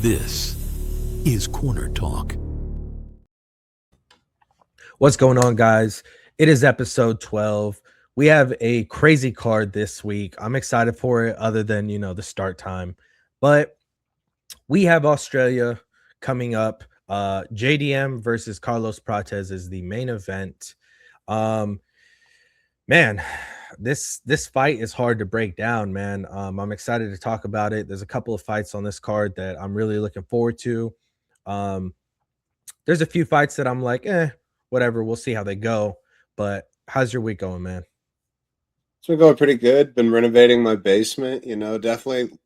This is Corner Talk. What's going on, guys? It is episode 12. We have a crazy card this week. I'm excited for it, other than, the start time. But we have Australia coming up. JDM versus Carlos Prates is the main event. Man, this fight is hard to break down, man. I'm excited to talk about it. There's a couple of fights on this card that I'm really looking forward to. There's a few fights that I'm like, whatever. We'll see how they go. But how's your week going, man? It's been going pretty good. Been renovating my basement, definitely,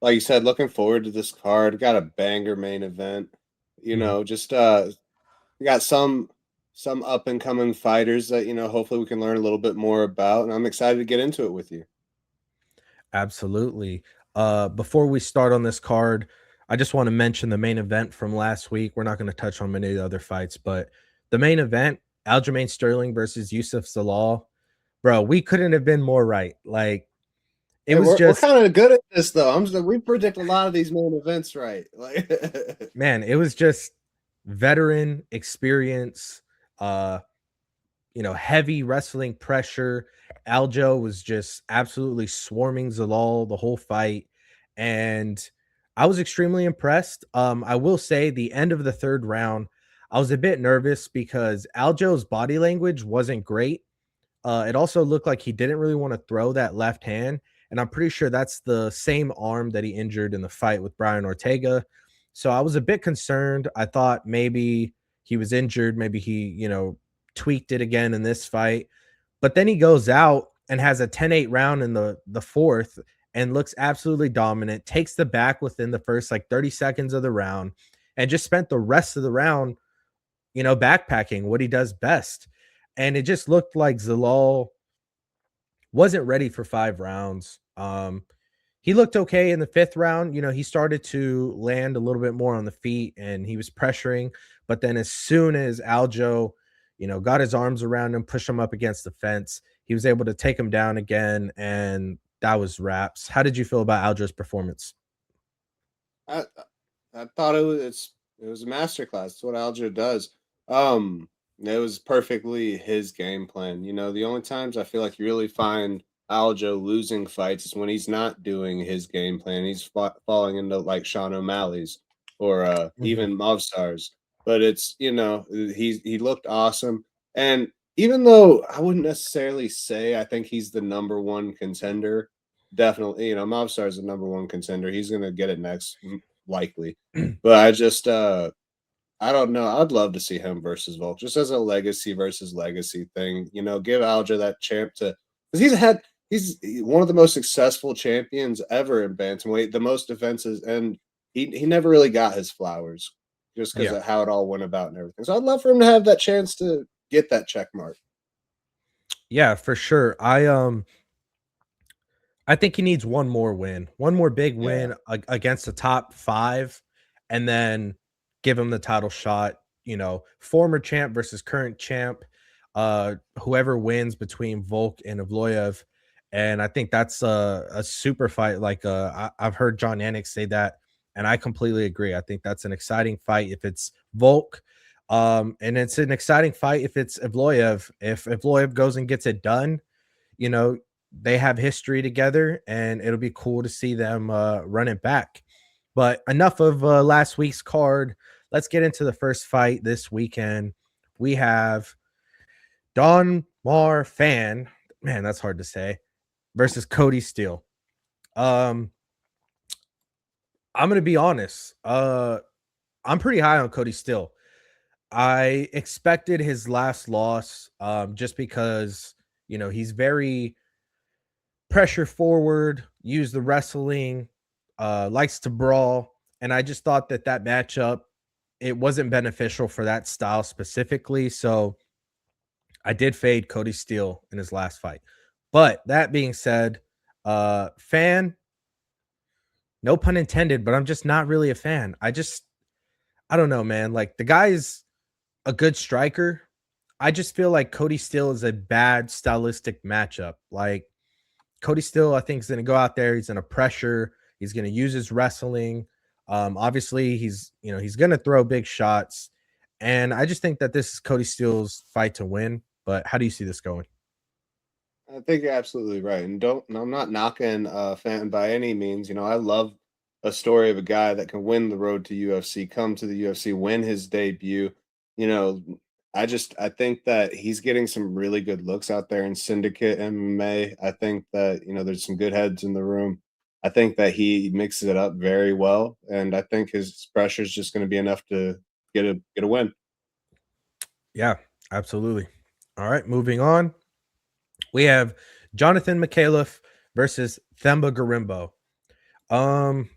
like you said, looking forward to this card. Got a banger main event. Just we got some up and coming fighters that, hopefully we can learn a little bit more about, and I'm excited to get into it with you. Absolutely. Before we start on this card, I just want to mention the main event from last week. We're not going to touch on many of the other fights, but the main event, Ajamain Sterling versus Youssef Zalal. Bro, we couldn't have been more right. Like, we're kind of good at this, though. We predict a lot of these main events right. Like, man, it was just veteran experience, heavy wrestling pressure. Aljo was just absolutely swarming Zalal the whole fight, and I was extremely impressed. I will say the end of the third round, I was a bit nervous because Aljo's body language wasn't great. It also looked like he didn't really want to throw that left hand, and I'm pretty sure that's the same arm that he injured in the fight with Brian Ortega. So I was a bit concerned. I thought maybe he was injured. Maybe he, tweaked it again in this fight. But then he goes out and has a 10-8 round in the fourth and looks absolutely dominant, takes the back within the first 30 seconds of the round, and just spent the rest of the round, backpacking what he does best. And it just looked like Zalal wasn't ready for 5 rounds. He looked okay in the 5th round. He started to land a little bit more on the feet and he was pressuring. But then as soon as Aljo, got his arms around him, pushed him up against the fence, he was able to take him down again. And that was wraps. How did you feel about Aljo's performance? I thought it was a masterclass. It's what Aljo does. It was perfectly his game plan. The only times I feel like you really find Aljo losing fights is when he's not doing his game plan. He's falling into like Sean O'Malley's or even Movsar's. But it's, he looked awesome. And even though I wouldn't necessarily say I think he's the number one contender, definitely, Movsar is the number one contender. He's going to get it next, likely. But I just, I don't know. I'd love to see him versus Volk, just as a legacy versus legacy thing. Give Aljo that champ to, because he's one of the most successful champions ever in bantamweight, the most defenses, and he never really got his flowers just because of how it all went about and everything. So I'd love for him to have that chance to get that check mark. Yeah, for sure. I think he needs one more big win against the top 5, and then give him the title shot. Former champ versus current champ, whoever wins between Volk and Evloev. And I think that's a super fight. I've heard John Anik say that, and I completely agree. I think that's an exciting fight if it's Volk, and it's an exciting fight if it's Evloev. If Evloev goes and gets it done, they have history together, and it'll be cool to see them run it back. But enough of last week's card. Let's get into the first fight this weekend. We have Don Mar Fan, man, that's hard to say, versus Kody Steele. I'm going to be honest. I'm pretty high on Kody Steele. I expected his last loss just because, he's very pressure forward, use the wrestling, likes to brawl. And I just thought that matchup, it wasn't beneficial for that style specifically. So I did fade Kody Steele in his last fight. But that being said, Fan, no pun intended, but I'm just not really a fan. I don't know, man. Like, the guy's a good striker. I just feel like Kody Steele is a bad stylistic matchup. Like, Kody Steele, I think, is going to go out there. He's going to pressure. He's going to use his wrestling. Obviously, he's going to throw big shots, and I just think that this is Kody Steele's fight to win. But how do you see this going? I think you're absolutely right. And I'm not knocking Fenton by any means. I love a story of a guy that can win the road to UFC, come to the UFC, win his debut. You know, I think that he's getting some really good looks out there in syndicate MMA. I think that, there's some good heads in the room. I think that he mixes it up very well. And I think his pressure is just going to be enough to get a win. Yeah, absolutely. All right, moving on. We have Jonathan Micallef versus Themba Gorimbo. I'm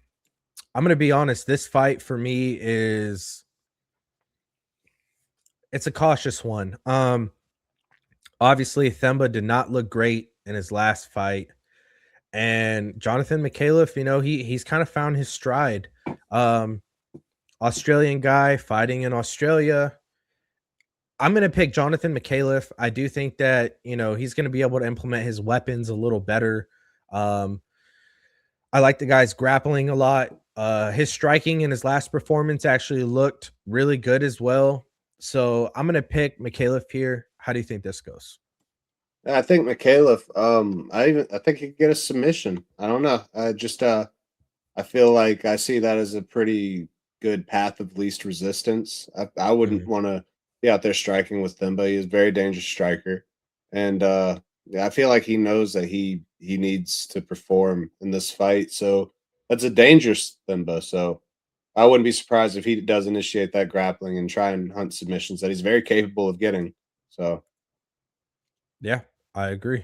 gonna be honest. This fight for me it's a cautious one. Obviously Themba did not look great in his last fight, and Jonathan Micallef, he's kind of found his stride. Australian guy fighting in Australia. I'm going to pick Jonathan Micallef. I do think that, he's going to be able to implement his weapons a little better. I like the guy's grappling a lot. His striking in his last performance actually looked really good as well. So I'm going to pick Micallef here. How do you think this goes? I think Micallef, I think he could get a submission. I don't know. I feel like I see that as a pretty good path of least resistance. I wouldn't want to be out there striking with Themba. He's a very dangerous striker, and yeah, I feel like he knows that he needs to perform in this fight. So that's a dangerous Themba. So I wouldn't be surprised if he does initiate that grappling and try and hunt submissions that he's very capable of getting. So Yeah, I agree.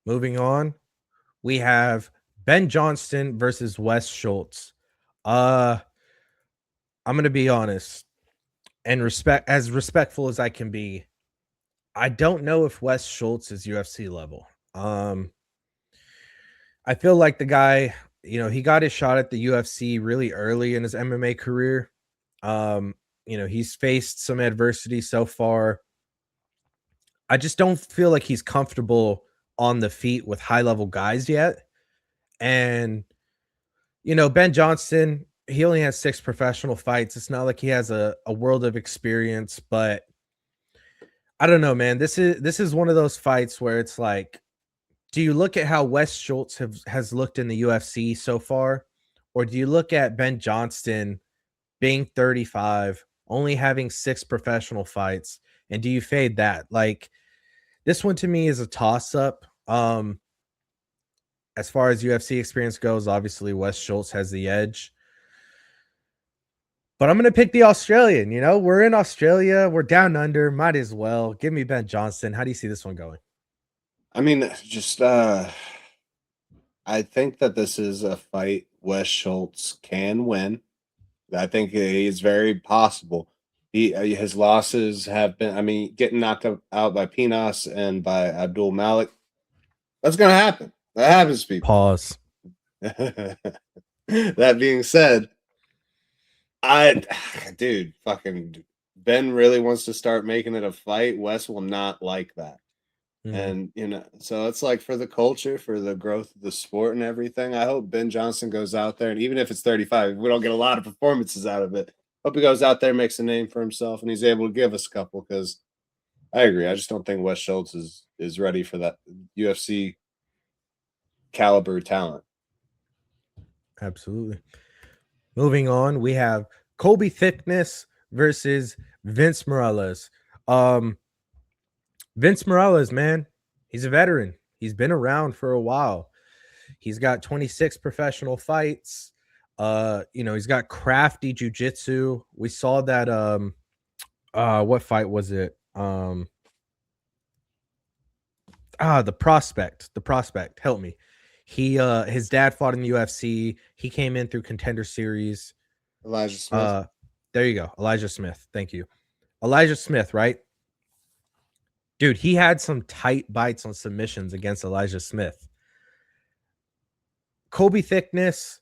Moving on, we have Ben Johnston versus Wes Schultz. I'm going to be honest and respectful as I can be. I don't know if Wes Schultz is UFC level. I feel like the guy, he got his shot at the UFC really early in his MMA career. He's faced some adversity so far. I just don't feel like he's comfortable on the feet with high level guys yet. And, Ben Johnston, he only has 6 professional fights. It's not like he has a world of experience, but I don't know, man. This is one of those fights where it's like, do you look at how Wes Schultz has looked in the UFC so far, or do you look at Ben Johnston being 35, only having 6 professional fights, and do you fade that? Like, this one to me is a toss up. As far as UFC experience goes, obviously Wes Schultz has the edge. But I'm going to pick the Australian. We're in Australia. We're down under. Might as well. Give me Ben Johnston. How do you see this one going? I mean, I think that this is a fight Wes Schultz can win. I think it's very possible. His losses have been, getting knocked out by Pinas and by Abdul Malik. That's going to happen. That happens to people. Pause. That being said, fucking Ben really wants to start making it a fight. Wes will not like that. And so it's like, for the culture, for the growth of the sport and everything, I hope Ben Johnston goes out there, and even if it's 35, we don't get a lot of performances out of it. Hope he goes out there, makes a name for himself, and he's able to give us a couple, because I agree. I just don't think Wes Schultz is ready for that UFC caliber talent. Absolutely. Moving on, we have Colby Thicknesse versus Vince Morales. Vince Morales, man, he's a veteran. He's been around for a while. He's got 26 professional fights. He's got crafty jiu-jitsu. We saw that what fight was it? The prospect. Help me. His dad fought in the UFC. He came in through Contender Series. Elijah Smith. There you go. Elijah Smith. Thank you. Elijah Smith, right? Dude, he had some tight bites on submissions against Elijah Smith. Colby Thicknesse,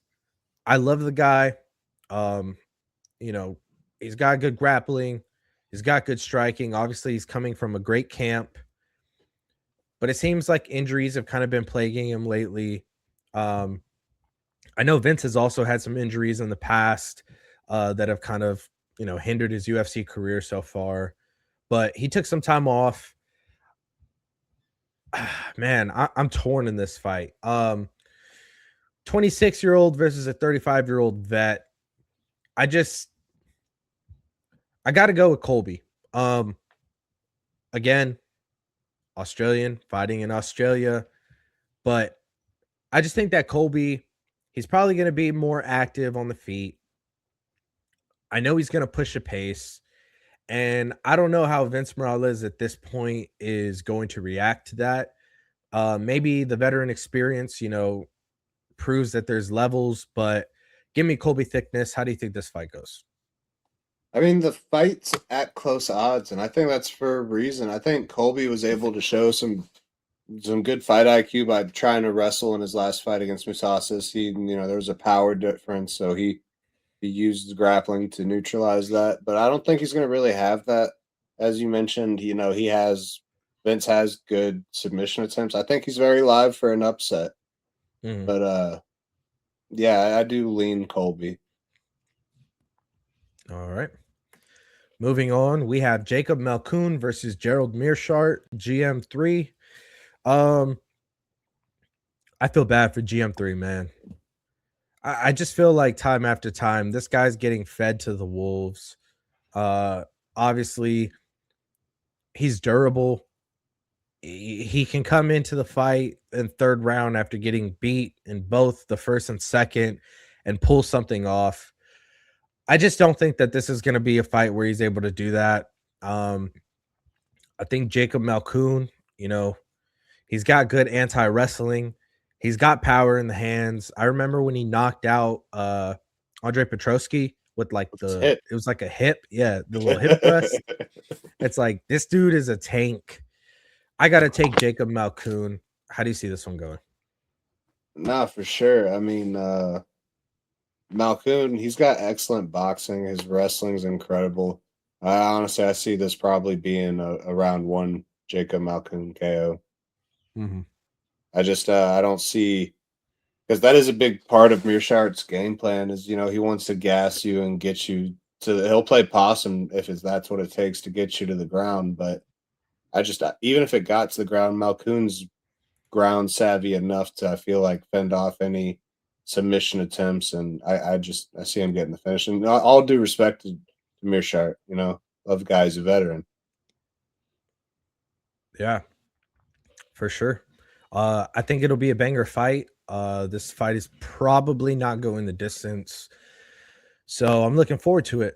I love the guy. He's got good grappling. He's got good striking. Obviously, he's coming from a great camp. But it seems like injuries have kind of been plaguing him lately. I know Vince has also had some injuries in the past that have kind of, hindered his UFC career so far, but he took some time off. Man, I'm torn in this fight. 26-year-old versus a 35-year-old vet. I got to go with Colby. Again, Australian, fighting in Australia, but I just think that Colby, he's probably going to be more active on the feet. I know he's going to push a pace, and I don't know how Vince Morales at this point is going to react to that. Maybe the veteran experience, proves that there's levels, but give me Colby Thicknesse. How do you think this fight goes? I mean, the fight's at close odds, and I think that's for a reason. I think Colby was able to show some good fight IQ by trying to wrestle in his last fight against Mousasi. There was a power difference, so he used grappling to neutralize that. But I don't think he's going to really have that. As you mentioned, Vince has good submission attempts. I think he's very live for an upset. Mhm. But yeah, I do lean Colby. All right. Moving on, we have Jacob Malkoun versus Gerald Meerschaert, GM3. I feel bad for GM3, man. I just feel like time after time, this guy's getting fed to the wolves. Obviously, he's durable. He can come into the fight in third round after getting beat in both the first and second and pull something off. I just don't think that this is going to be a fight where he's able to do that. I think Jacob Malkoun, he's got good anti-wrestling. He's got power in the hands. I remember when he knocked out Andre Petroski with it was like a hip. Yeah, the little hip thrust. It's like, this dude is a tank. I got to take Jacob Malkoun. How do you see this one going? Nah, for sure. I mean, Malkoun, he's got excellent boxing. His wrestling's incredible. I see this probably being a round one Jacob Malkoun KO. Mm-hmm. I don't see, because that is a big part of Meerschaert's game plan. Is he wants to gas you and get you he'll play possum if that's what it takes to get you to the ground. But even if it got to the ground, Malkoun's ground savvy enough to, I feel like, fend off any submission attempts, and I see him getting the finish. And all due respect to Meerschaert, love the guy, he's a veteran. Yeah, for sure. I think it'll be a banger fight. This fight is probably not going the distance, so I'm looking forward to it.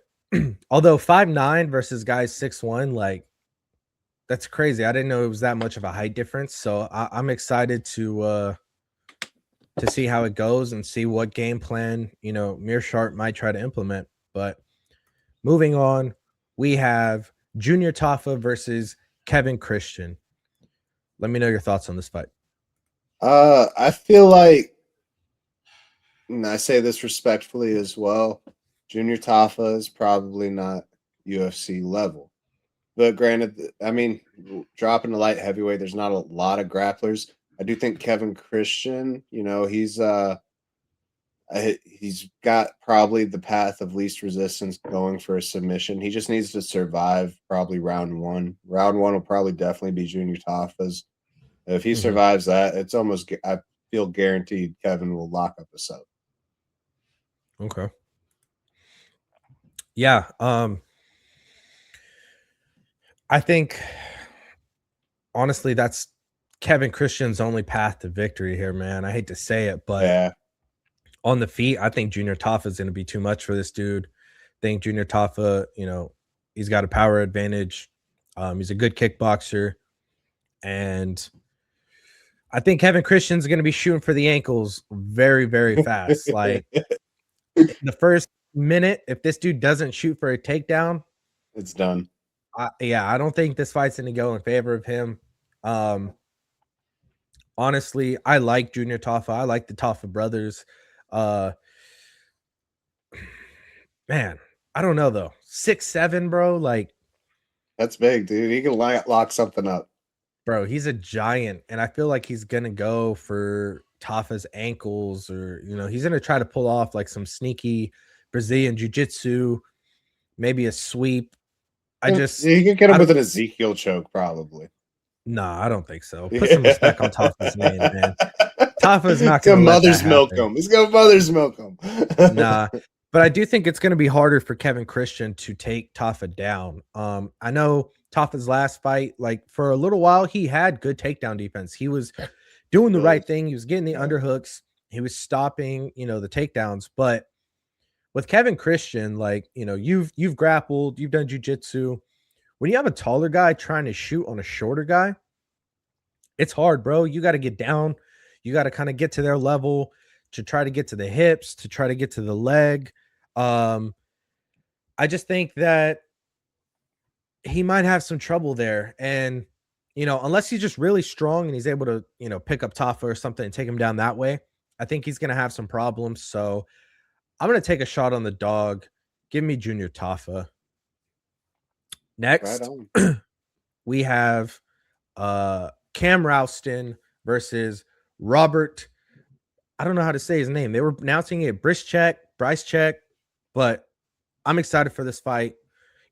Although 5'9" versus guys 6'1", like, that's crazy. I didn't know it was that much of a height difference. So I'm excited to see how it goes and see what game plan Meerschaert might try to implement. But moving on, we have Junior Tafa versus Kevin Christian. Let me know your thoughts on this fight. I feel like, and I say this respectfully as well, Junior Tafa is probably not UFC level. But granted, I mean, dropping the light heavyweight, there's not a lot of grapplers. I do think Kevin Christian, he's got probably the path of least resistance going for a submission. He just needs to survive probably round one. Round one will probably definitely be Junior Tafa's. If he survives that, it's almost, I feel guaranteed Kevin will lock up a sub. Okay. Yeah. I think, honestly, that's Kevin Christian's only path to victory here, man. I hate to say it, but yeah, on the feet, I think Junior Tafa is going to be too much for this dude. I think Junior Tafa, he's got a power advantage. He's a good kickboxer. And I think Kevin Christian's going to be shooting for the ankles very, very fast. Like, the first minute, if this dude doesn't shoot for a takedown, it's done. I don't think this fight's going to go in favor of him. Honestly, I like Junior Tafa. I like the Tafa brothers. Man, I don't know though. 6'7", bro. Like, that's big, dude. He can lock something up. Bro, he's a giant, and I feel like he's gonna go for Tafa's ankles, or he's gonna try to pull off like some sneaky Brazilian jiu-jitsu, maybe a sweep. You can get him I with don't an Ezekiel choke, probably. Nah, I don't think so. Put some respect on Tafa's name, man. Tafa's not He's gonna gonna let that mother's milk happen. him. He's gonna mother's milk him. Nah, but I do think it's gonna be harder for Kevin Christian to take Tafa down. I know Tafa's last fight, like for a little while, he had good takedown defense. He was doing the right thing. He was getting the underhooks. He was stopping, the takedowns. But with Kevin Christian, like, you've grappled, you've done jiu-jitsu. When you have a taller guy trying to shoot on a shorter guy, it's hard, bro. You got to get down. You got to kind of get to their level to try to get to the hips, to try to get to the leg. I just think that he might have some trouble there. And, unless he's just really strong and he's able to, pick up Tafa or something and take him down that way, I think he's going to have some problems. So I'm going to take a shot on the dog. Give me Junior Tafa. Next, we have Cam Rowston versus Robert. I don't know how to say his name. They were pronouncing it Bryczek, but I'm excited for this fight.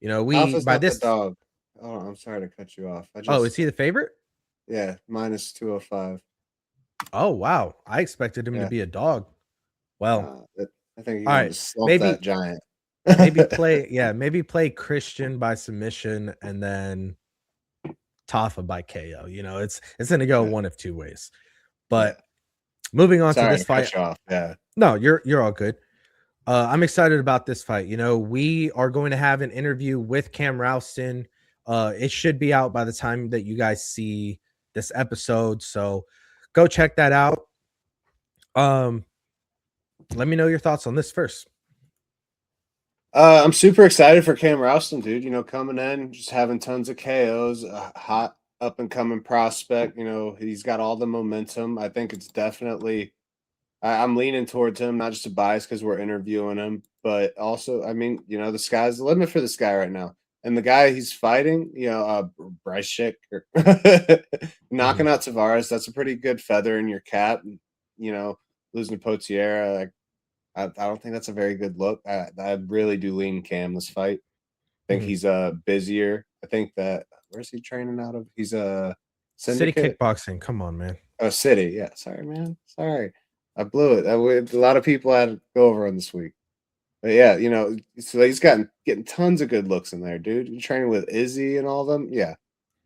Tafa's by this dog. Oh, I'm sorry to cut you off. Is he the favorite? Yeah, minus 205. Oh wow, I expected him to be a dog. Well, I think all right, maybe that giant. maybe play Christian by submission and then Tafa by KO. It's gonna go one of two ways. But moving on to this fight. Yeah. No, you're all good. I'm excited about this fight. We are going to have an interview with Cam Rowston. It should be out by the time that you guys see this episode. So go check that out. Let me know your thoughts on this first. I'm super excited for Cam Rowston, dude. Coming in, just having tons of KOs, a hot up and coming prospect. He's got all the momentum. I think it's definitely. I'm leaning towards him, not just a bias because we're interviewing him, but also, the sky's the limit for this guy right now. And the guy he's fighting, Bryczek, knocking out Tavares, that's a pretty good feather in your cap. Losing to Potiera, I don't think that's a very good look. I really do lean Cam this fight. I think he's busier. I think that where's he training out of? He's a City Kickboxing. Come on, man. Oh, City. Yeah. Sorry, man. Sorry. I blew it. A lot of people had to go over on this week. But yeah, so he's getting tons of good looks in there, dude. You're training with Izzy and all of them. Yeah.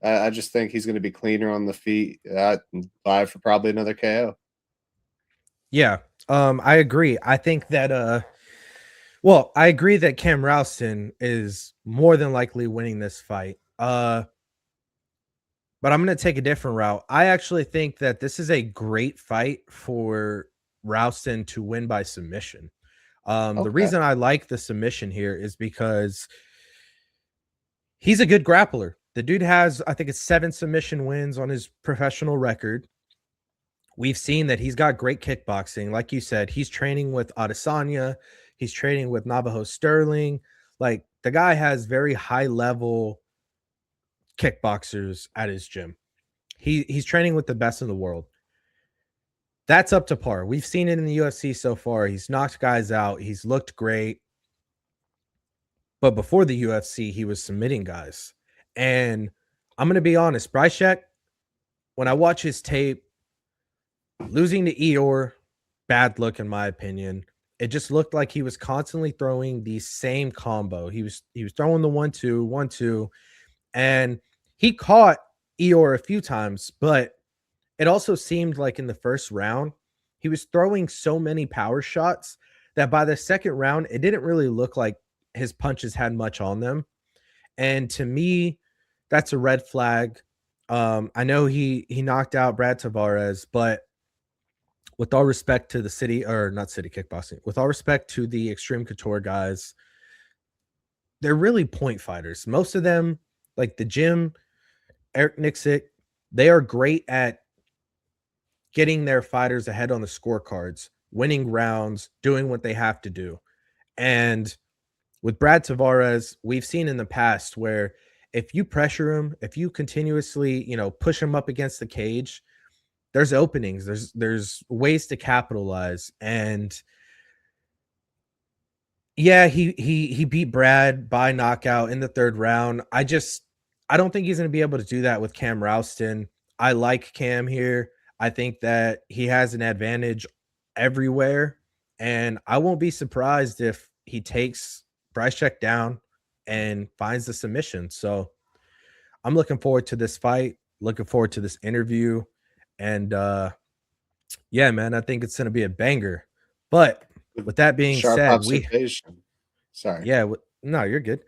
I just think he's going to be cleaner on the feet. Live for probably another KO. Yeah. I agree. I think that I agree that Cam Rowston is more than likely winning this fight. But I'm going to take a different route. I actually think that this is a great fight for Rowston to win by submission. The reason I like the submission here is because he's a good grappler. The dude has, I think it's 7 submission wins on his professional record. We've seen that he's got great kickboxing. Like you said, he's training with Adesanya. He's training with Navajo Sterling. Like, the guy has very high level kickboxers at his gym. He's training with the best in the world. That's up to par. We've seen it in the UFC so far. He's knocked guys out. He's looked great. But before the UFC, he was submitting guys. And I'm going to be honest, Bryczek, when I watch his tape, losing to Eeyore, bad look in my opinion. It just looked like he was constantly throwing the same combo. He was throwing the 1-2, 1-2, and he caught Eeyore a few times, but it also seemed like in the first round, he was throwing so many power shots that by the second round, it didn't really look like his punches had much on them. And to me, that's a red flag. I know he knocked out Brad Tavares, but with all respect to the City, or not City Kickboxing, with all respect to the Extreme Couture guys, they're really point fighters. Most of them, like the gym, Eric Nixick, they are great at getting their fighters ahead on the scorecards, winning rounds, doing what they have to do. And with Brad Tavares, we've seen in the past where if you pressure him, if you continuously, push him up against the cage, there's openings, there's ways to capitalize. And yeah, he beat Brad by knockout in the 3rd round. I don't think he's going to be able to do that with Cam Rowston. I like Cam here. I think that he has an advantage everywhere, and I won't be surprised if he takes Bryczek down and finds the submission. So I'm looking forward to this fight, looking forward to this interview, and yeah, man, I think it's going to be a banger. But with that being Sharp said, observation. Sorry. Yeah, no, you're good.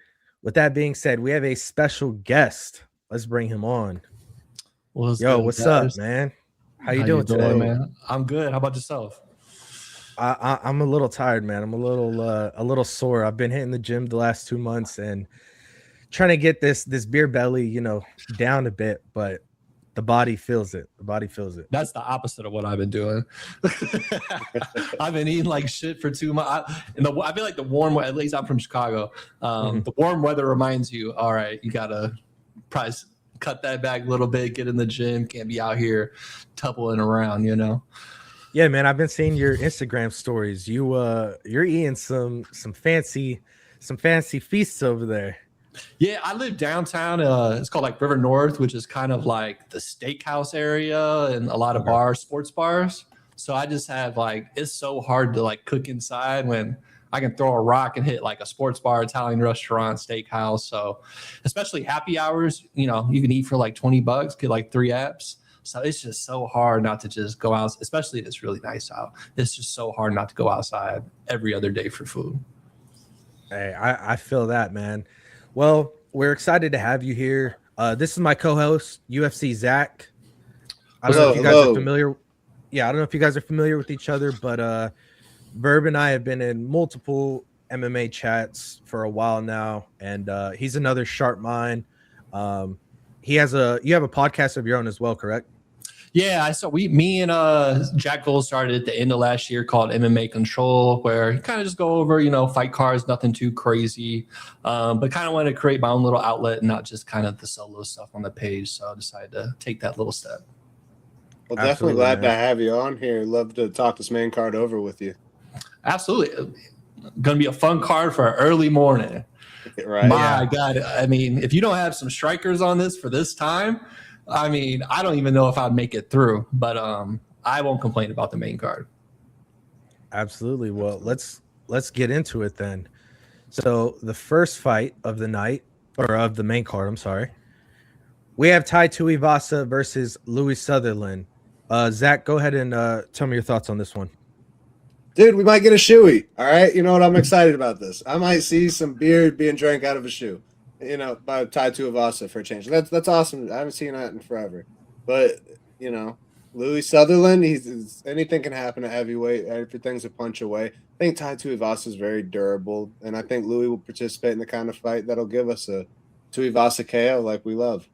With that being said, we have a special guest. Let's bring him on. What's what's up, man? How you doing today, man? I'm good. How about yourself? I'm a little tired, man. I'm a little sore. I've been hitting the gym the last 2 months and trying to get this beer belly, down a bit, but the body feels it. That's the opposite of what I've been doing. I've been eating like shit for 2 months. I feel like the warm, at least I'm from Chicago. The warm weather reminds you, all right, you gotta probably cut that back a little bit, get in the gym, can't be out here tumbling around, Yeah, man, I've been seeing your Instagram stories. You're eating some fancy feasts over there. Yeah, I live downtown. It's called like River North, which is kind of like the steakhouse area and a lot of bars, sports bars. So I just have it's so hard to cook inside when I can throw a rock and hit like a sports bar, Italian restaurant, steakhouse. So especially happy hours, you can eat for like $20, get like 3 apps. So it's just so hard not to just go out, especially if it's really nice out. It's just so hard not to go outside every other day for food. Hey, I feel that, man. Well, we're excited to have you here. This is my co-host, UFC Zach. I don't know if you guys are familiar. Yeah, I don't know if you guys are familiar with each other, but Verb and I have been in multiple MMA chats for a while now, and he's another sharp mind. You have a podcast of your own as well, correct? Yeah, me and Jack Gold started at the end of last year called MMA Control, where you kind of just go over, fight cards, nothing too crazy, but kind of wanted to create my own little outlet and not just kind of the solo stuff on the page. So I decided to take that little step. Well, definitely glad to have you on here. Love to talk this main card over with you. Absolutely. Going to be a fun card for an early morning. Right. My God. I mean, if you don't have some strikers on this for this time, I mean, I don't even know if I'd make it through, but I won't complain about the main card. Absolutely. Well, let's get into it then. So the first fight of the night, or of the main card, I'm sorry, we have Tuivasa versus Louie Sutherland. Zach, go ahead and tell me your thoughts on this one. Dude, we might get a shoey. All right. You know what? I'm excited about this. I might see some beer being drank out of a shoe, by Tuivasa for a change. That's awesome. I haven't seen that in forever. But, Louie Sutherland, anything can happen at heavyweight. Everything's a punch away. I think Tuivasa is very durable, and I think Louie will participate in the kind of fight that'll give us a Tuivasa KO like we love,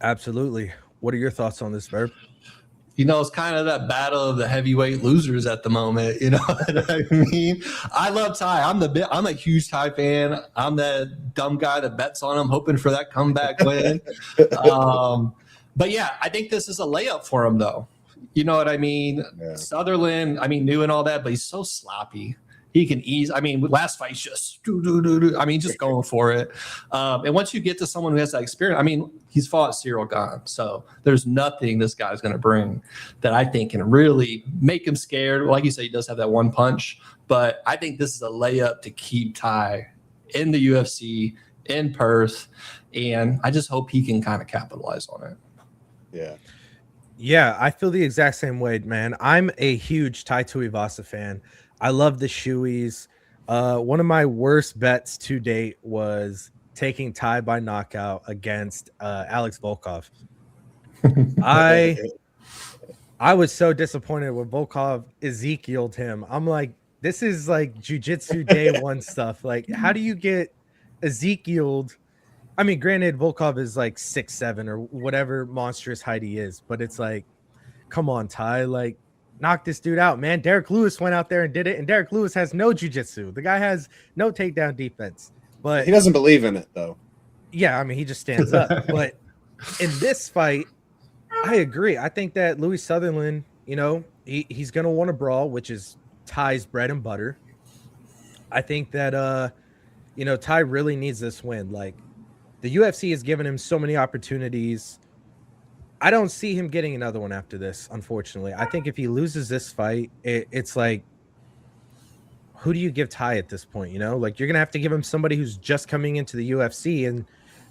Absolutely. What are your thoughts on this, Verb? It's kind of that battle of the heavyweight losers at the moment. You know what I mean? I love Ty. I'm a huge Ty fan. I'm that dumb guy that bets on him, hoping for that comeback win. But yeah, I think this is a layup for him, though. You know what I mean? Yeah. Sutherland, new and all that, but he's so sloppy. He can ease. Last fight, he's just just going for it. And once you get to someone who has that experience, he's fought Cyril Gane. So there's nothing this guy's going to bring that I think can really make him scared. Like you said, he does have that one punch. But I think this is a layup to keep Ty in the UFC, in Perth. And I just hope he can kind of capitalize on it. Yeah. Yeah, I feel the exact same way, man. I'm a huge Tai Tuivasa fan. I love the shoeys. One of my worst bets to date was taking Ty by knockout against Alex Volkov. I was so disappointed when Volkov Ezekiel'd him. I'm like, this is like jiu-jitsu day one stuff. Like, how do you get Ezekiel'd? Granted, Volkov is like 6'7" or whatever monstrous height he is, but it's like, come on, Ty, like, knock this dude out, man. Derek Lewis went out there and did it, and Derek Lewis has no jiu-jitsu. The guy has no takedown defense. But he doesn't believe in it, though. Yeah, he just stands up. But in this fight, I agree. I think that Louie Sutherland, he's going to want to brawl, which is Ty's bread and butter. I think that, Ty really needs this win. Like, the UFC has given him so many opportunities. I don't see him getting another one after this, unfortunately. I think if he loses this fight, it's like, who do you give Ty at this point? Like, you're going to have to give him somebody who's just coming into the UFC, and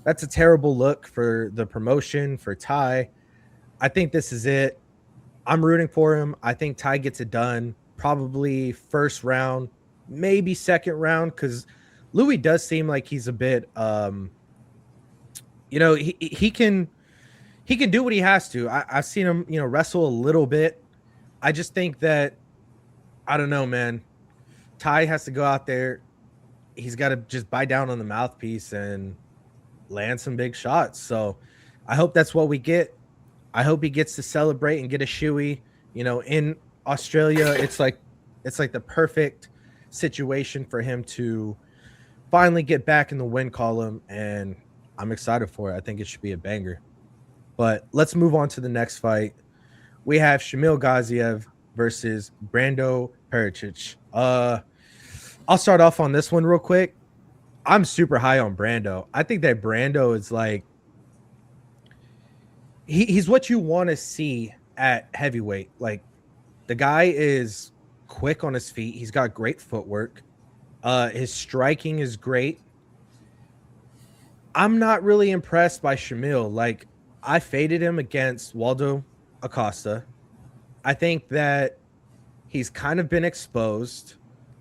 that's a terrible look for the promotion, for Ty. I think this is it. I'm rooting for him. I think Ty gets it done, probably first round, maybe second round, because Louie does seem like he's a bit, he can do what he has to. I've seen him, wrestle a little bit. I just think that, I don't know, man. Ty has to go out there. He's got to just bite down on the mouthpiece and land some big shots. So I hope that's what we get. I hope he gets to celebrate and get a shoey. In Australia, it's like the perfect situation for him to finally get back in the win column, and I'm excited for it. I think it should be a banger. But let's move on to the next fight. We have Shamil Gaziev versus Brando Pericic. I'll start off on this one real quick. I'm super high on Brando. I think that Brando is like, he's what you want to see at heavyweight. Like, the guy is quick on his feet. He's got great footwork. His striking is great. I'm not really impressed by Shamil. Like, I faded him against Waldo Acosta. I think that he's kind of been exposed.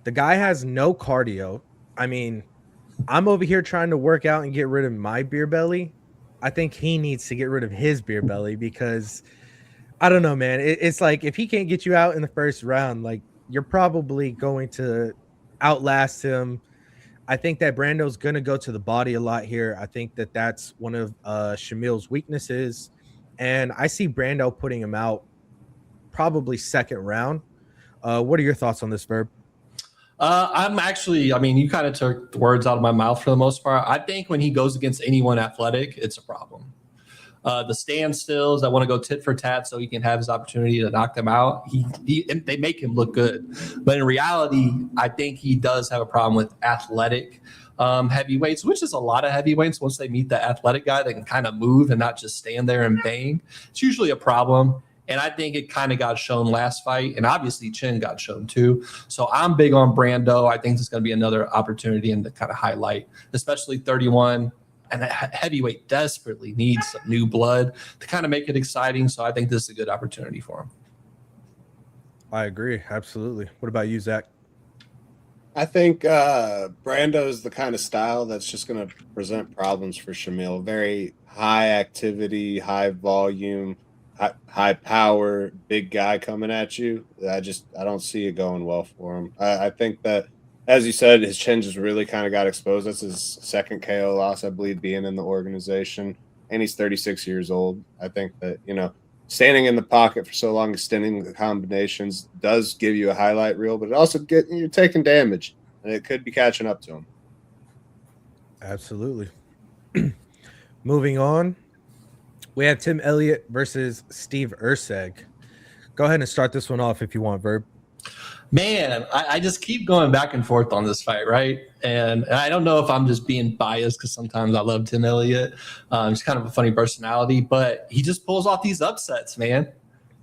The guy has no cardio. I mean, I'm over here trying to work out and get rid of my beer belly. I think he needs to get rid of his beer belly, because I don't know, man. It's like, if he can't get you out in the first round, like, you're probably going to outlast him. I think that Brando's going to go to the body a lot here. I think that that's one of Shamil's weaknesses. And I see Brando putting him out probably second round. What are your thoughts on this, Verb? You kind of took the words out of my mouth for the most part. I think when he goes against anyone athletic, it's a problem. The standstills that want to go tit for tat so he can have his opportunity to knock them out, they make him look good. But in reality, I think he does have a problem with athletic heavyweights, which is a lot of heavyweights. Once they meet the athletic guy, they can kind of move and not just stand there and bang. It's usually a problem. And I think it kind of got shown last fight. And obviously Chin got shown too. So I'm big on Brando. I think there's going to be another opportunity in the kind of highlight, especially 31. And heavyweight desperately needs some new blood to kind of make it exciting. So I think this is a good opportunity for him. I agree. Absolutely. What about you, Zach? I think Brando is the kind of style that's just going to present problems for Shamil. Very high activity, high volume, high power, big guy coming at you. I don't see it going well for him. I think that, as you said, his chin just really kind of got exposed. That's his second KO loss, I believe, being in the organization. And he's 36 years old. I think that, standing in the pocket for so long, extending the combinations does give you a highlight reel, but it also you're taking damage, and it could be catching up to him. Absolutely. Moving on, we have Tim Elliott versus Steve Erceg. Go ahead and start this one off if you want, Verb. Man, I just keep going back and forth on this fight, right? And I don't know if I'm just being biased because sometimes I love Tim Elliott. He's kind of a funny personality, but he just pulls off these upsets, man.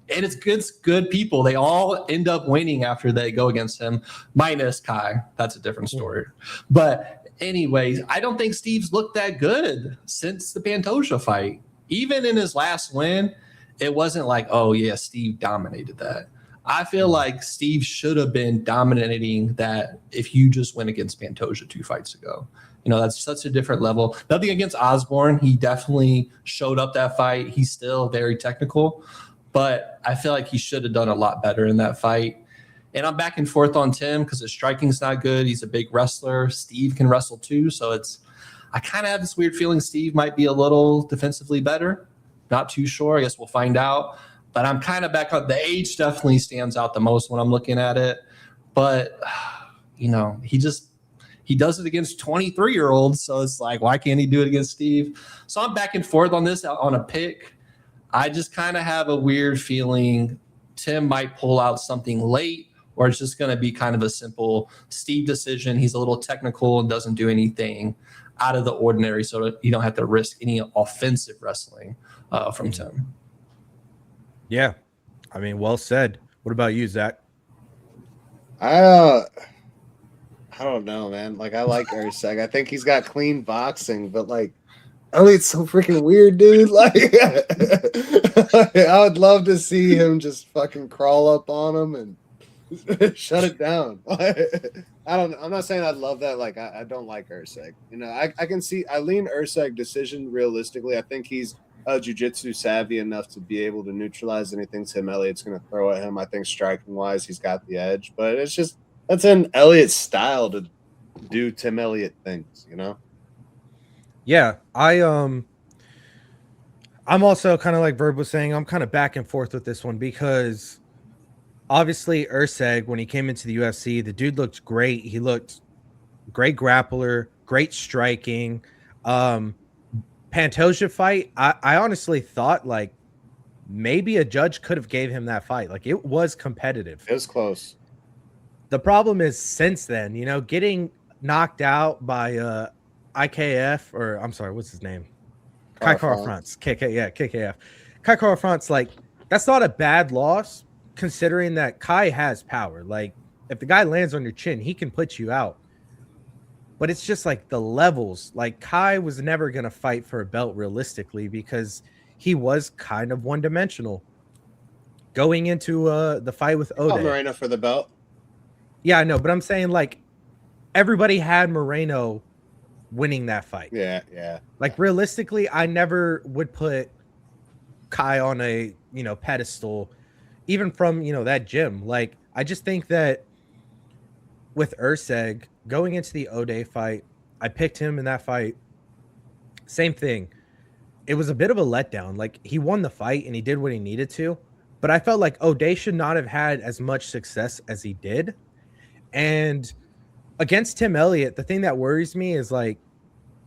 And it's good people. They all end up winning after they go against him, minus Kai. That's a different story. But anyways, I don't think Steve's looked that good since the Pantoja fight. Even in his last win, it wasn't like, oh, yeah, Steve dominated that. I feel like Steve should have been dominating that if you just went against Pantoja 2 fights ago. That's such a different level. Nothing against Osborne. He definitely showed up that fight. He's still very technical, but I feel like he should have done a lot better in that fight. And I'm back and forth on Tim because his striking's not good. He's a big wrestler. Steve can wrestle too. So I kind of have this weird feeling Steve might be a little defensively better. Not too sure. I guess we'll find out. But I'm kind of back on the age definitely stands out the most when I'm looking at it. But, he does it against 23-year-olds. So it's like, why can't he do it against Steve? So I'm back and forth on this on a pick. I just kind of have a weird feeling Tim might pull out something late, or it's just going to be kind of a simple Steve decision. He's a little technical and doesn't do anything out of the ordinary, so that you don't have to risk any offensive wrestling from Tim. Yeah. I mean, well said. What about you, Zach? I don't know, man. Like, I like Erceg. I think he's got clean boxing, but like Elliot's so freaking weird, dude. Like, I would love to see him just fucking crawl up on him and shut it down. I'm not saying I'd love that. Like, I don't like Erceg. You know, I can see, I lean Erceg decision realistically. I think he's jiu-jitsu savvy enough to be able to neutralize anything Tim Elliott's going to throw at him. I think striking wise, he's got the edge, but it's just, that's in Elliott's style to do Tim Elliott things, you know? Yeah, I'm also kind of like Verb was saying, I'm kind of back and forth with this one because obviously Erceg, when he came into the UFC, the dude looked great. He looked great grappler, great striking. Pantoja fight, I honestly thought like maybe a judge could have gave him that fight. Like, it was competitive. It was close. The problem is since then, you know, getting knocked out by IKF, or I'm sorry, what's his name? Kai Kara France. KKF. Kai Kara France, like, that's not a bad loss considering that Kai has power. Like, if the guy lands on your chin, he can put you out. But it's just like the levels. Like, Kai was never going to fight for a belt realistically because he was kind of one-dimensional. Going into the fight with Ode. Moreno for the belt. Yeah, I know, but I'm saying, like, everybody had Moreno winning that fight. Yeah. Like, realistically, I never would put Kai on a, you know, pedestal, even from, you know, that gym. Like, I just think that with Erceg going into the Ode fight, I picked him in that fight. Same thing. It was a bit of a letdown. Like, he won the fight and he did what he needed to, but I felt like Ode should not have had as much success as he did. And against Tim Elliott, the thing that worries me is like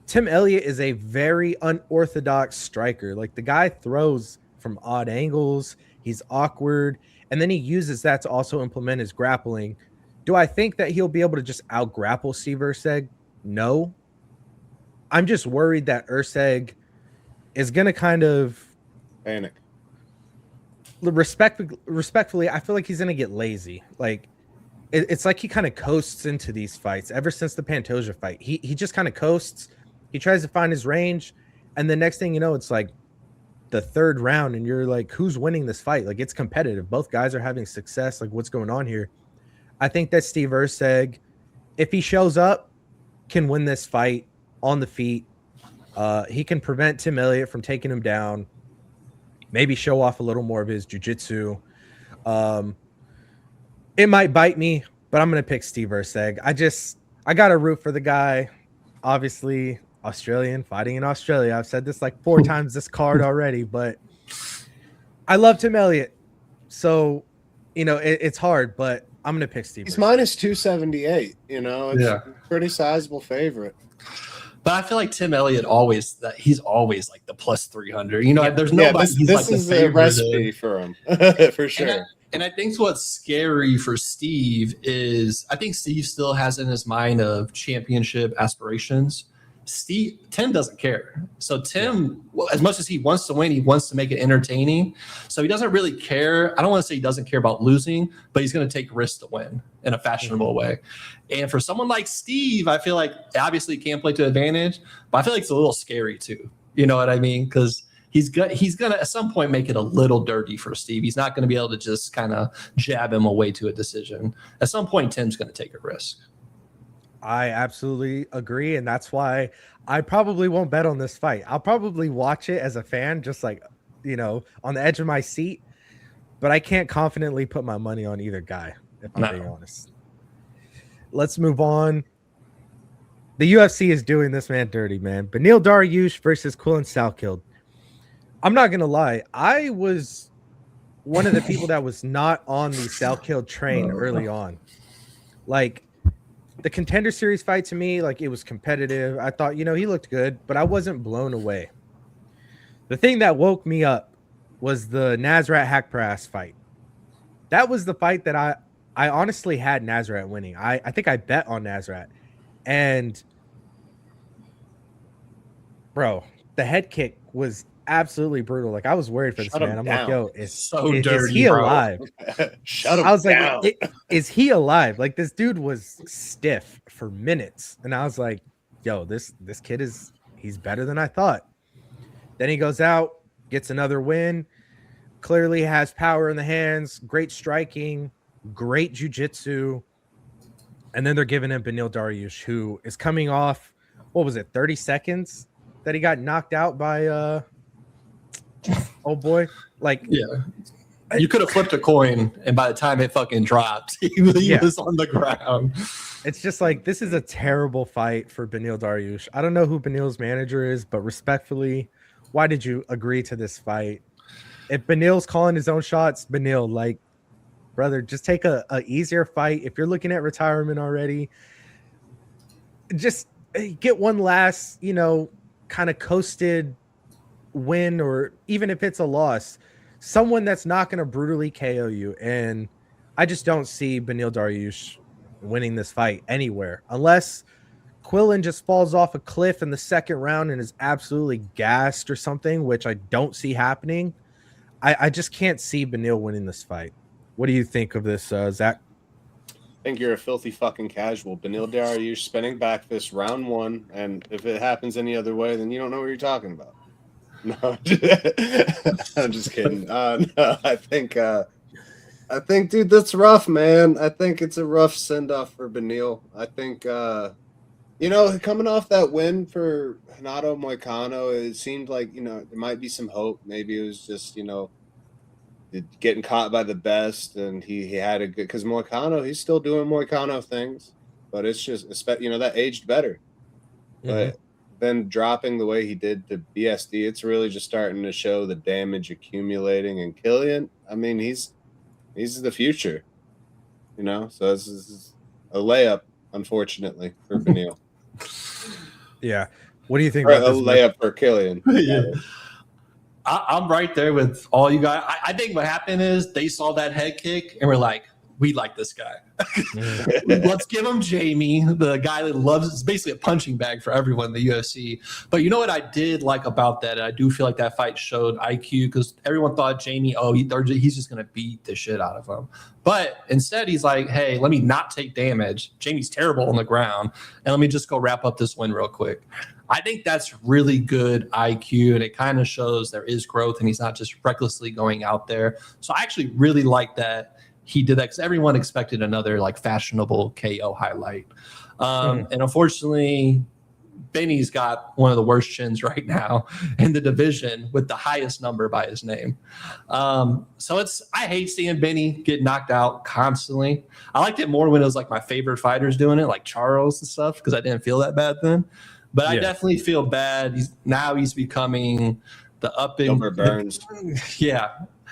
Tim Elliott is a very unorthodox striker. Like, the guy throws from odd angles. He's awkward. And then he uses that to also implement his grappling. Do I think that he'll be able to just out-grapple Steve Erceg? No. I'm just worried that Erceg is going to kind of panic. Respectfully, I feel like he's going to get lazy. Like, it's like he kind of coasts into these fights ever since the Pantoja fight. He just kind of coasts. He tries to find his range. And the next thing you know, it's like the third round and you're like, who's winning this fight? Like, it's competitive. Both guys are having success. Like, what's going on here? I think that Steve Erceg, if he shows up, can win this fight on the feet. He can prevent Tim Elliott from taking him down. Maybe show off a little more of his jiu-jitsu. It might bite me, but I'm going to pick Steve Erceg. I got to root for the guy. Obviously, Australian, fighting in Australia. I've said this like 4 times this card already, but I love Tim Elliott. So, you know, it's hard, but I'm going to pick Steve. He's Erceg. minus 278, you know, it's a pretty sizable favorite. But I feel like Tim Elliott he's always like the plus 300. You know, there's nobody. This is the recipe for him, for sure. And I think what's scary for Steve is I think Steve still has in his mind of championship aspirations. Tim doesn't care. So Tim, as much as he wants to win, he wants to make it entertaining. So he doesn't really care. I don't want to say he doesn't care about losing, but he's going to take risks to win in a fashionable way. And for someone like Steve, I feel like obviously he can't play to advantage, but I feel like it's a little scary too. You know what I mean? Because he's going to at some point make it a little dirty for Steve. He's not going to be able to just kind of jab him away to a decision. At some point, Tim's going to take a risk. I absolutely agree, and that's why I probably won't bet on this fight. I'll probably watch it as a fan, just like, you know, on the edge of my seat, but I can't confidently put my money on either guy, if I'm being honest. Let's move on. The UFC is doing this man dirty, man. Beneil Dariush versus Quillan Salkild. I'm not going to lie. I was one of the people that was not on the Salkild train early on. Like, the Contender Series fight to me, like, it was competitive. I thought, you know, he looked good, but I wasn't blown away. The thing that woke me up was the Nasrat Hakparas fight. That was the fight that I honestly had Nasrat winning. I think I bet on Nasrat. And bro, the head kick was absolutely brutal. Like I was worried for this man. I'm like, yo, is he alive? Shut him I was down. like, is he alive? Like this dude was stiff for minutes. And I was like, yo, this kid he's better than I thought. Then he goes out, gets another win. Clearly has power in the hands, great striking, great jiu-jitsu. And then they're giving him Beneil Dariush, who is coming off, what was it, 30 seconds that he got knocked out by oh boy. Like, yeah. You could have flipped a coin, and by the time it fucking dropped, he was on the ground. It's just like, this is a terrible fight for Beneil Dariush. I don't know who Beneil's manager is, but respectfully, why did you agree to this fight? If Beneil's calling his own shots, Beneil, like, brother, just take a easier fight. If you're looking at retirement already, just get one last, kind of coasted win, or even if it's a loss, someone that's not going to brutally KO you. And I just don't see Beneil Dariush winning this fight anywhere unless Quillan just falls off a cliff in the second round and is absolutely gassed or something, which I don't see happening. I just can't see Beneil winning this fight. What do you think of this, Zach? I think you're a filthy fucking casual. Beneil Dariush spinning back this round one, and if it happens any other way, then you don't know what you're talking about. No, I'm just kidding. No, I think, dude, that's rough, man. I think it's a rough send off for Beneil. I think, coming off that win for Renato Moicano, it seemed like, there might be some hope. Maybe it was just, getting caught by the best, and he had a good, because Moicano, he's still doing Moicano things, but it's just, that aged better. Mm-hmm. But then dropping the way he did to BSD, it's really just starting to show the damage accumulating. And Quillan, I mean, he's the future, so this is a layup, unfortunately, for Beneil. Yeah. What do you think about this? A layup for Quillan. Yeah. I'm right there with all you guys. I think what happened is they saw that head kick and were like, we like this guy. Let's give him Jamie, the guy that loves, it's basically a punching bag for everyone in the UFC. But you know what I did like about that? I do feel like that fight showed IQ, because everyone thought Jamie, he's just going to beat the shit out of him. But instead, he's like, hey, let me not take damage. Jamie's terrible on the ground, and let me just go wrap up this win real quick. I think that's really good IQ, and it kind of shows there is growth, and he's not just recklessly going out there. So I actually really like that he did that, because everyone expected another like fashionable KO highlight. And unfortunately, Benny's got one of the worst chins right now in the division with the highest number by his name. So I hate seeing Benny get knocked out constantly. I liked it more when it was like my favorite fighters doing it, like Charles and stuff, because I didn't feel that bad then. But I definitely feel bad. He's becoming the up and Burns. Yeah.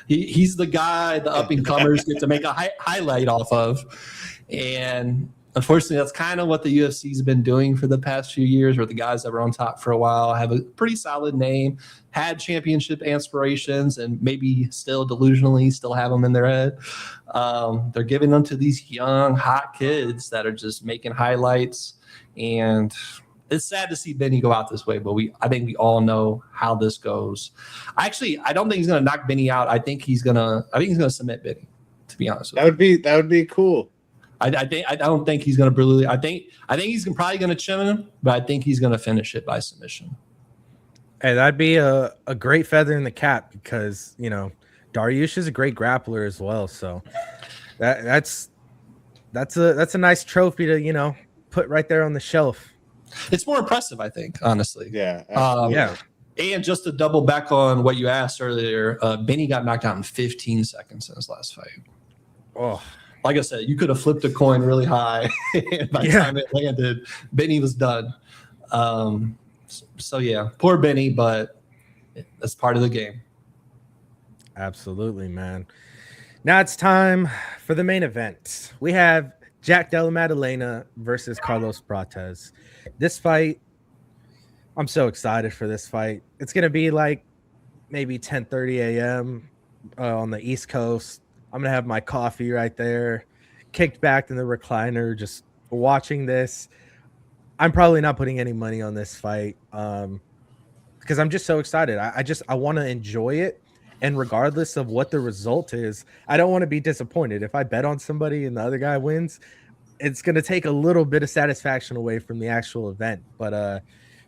He's the guy the up-and-comers get to make a highlight off of. And unfortunately, that's kind of what the UFC's been doing for the past few years, where the guys that were on top for a while have a pretty solid name, had championship aspirations, and maybe still delusionally still have them in their head. They're giving them to these young, hot kids that are just making highlights. And it's sad to see Benny go out this way, but I think we all know how this goes. I don't think he's going to knock Benny out. I think he's going to submit Benny, to be honest with you. That would be cool. I don't think he's going to brutally. I think he's probably going to chin him, but I think he's going to finish it by submission. Hey, that'd be a great feather in the cap, because Dariush is a great grappler as well. So that's a nice trophy to put right there on the shelf. It's more impressive, I think, honestly. Yeah. And just to double back on what you asked earlier, Benny got knocked out in 15 seconds in his last fight. Oh, like I said, you could have flipped a coin really high. By the time it landed, Benny was done. So yeah, poor Benny, but that's part of the game. Absolutely, man. Now it's time for the main event. We have Jack Della Maddalena versus Carlos Prates. This fight, I'm so excited for this fight. It's going to be like maybe 10:30 a.m. On the East Coast. I'm gonna have my coffee right there, kicked back in the recliner, just watching this. I'm probably not putting any money on this fight because I'm just so excited. I want to enjoy it, and regardless of what the result is, I don't want to be disappointed. If I bet on somebody and the other guy wins, it's gonna take a little bit of satisfaction away from the actual event. But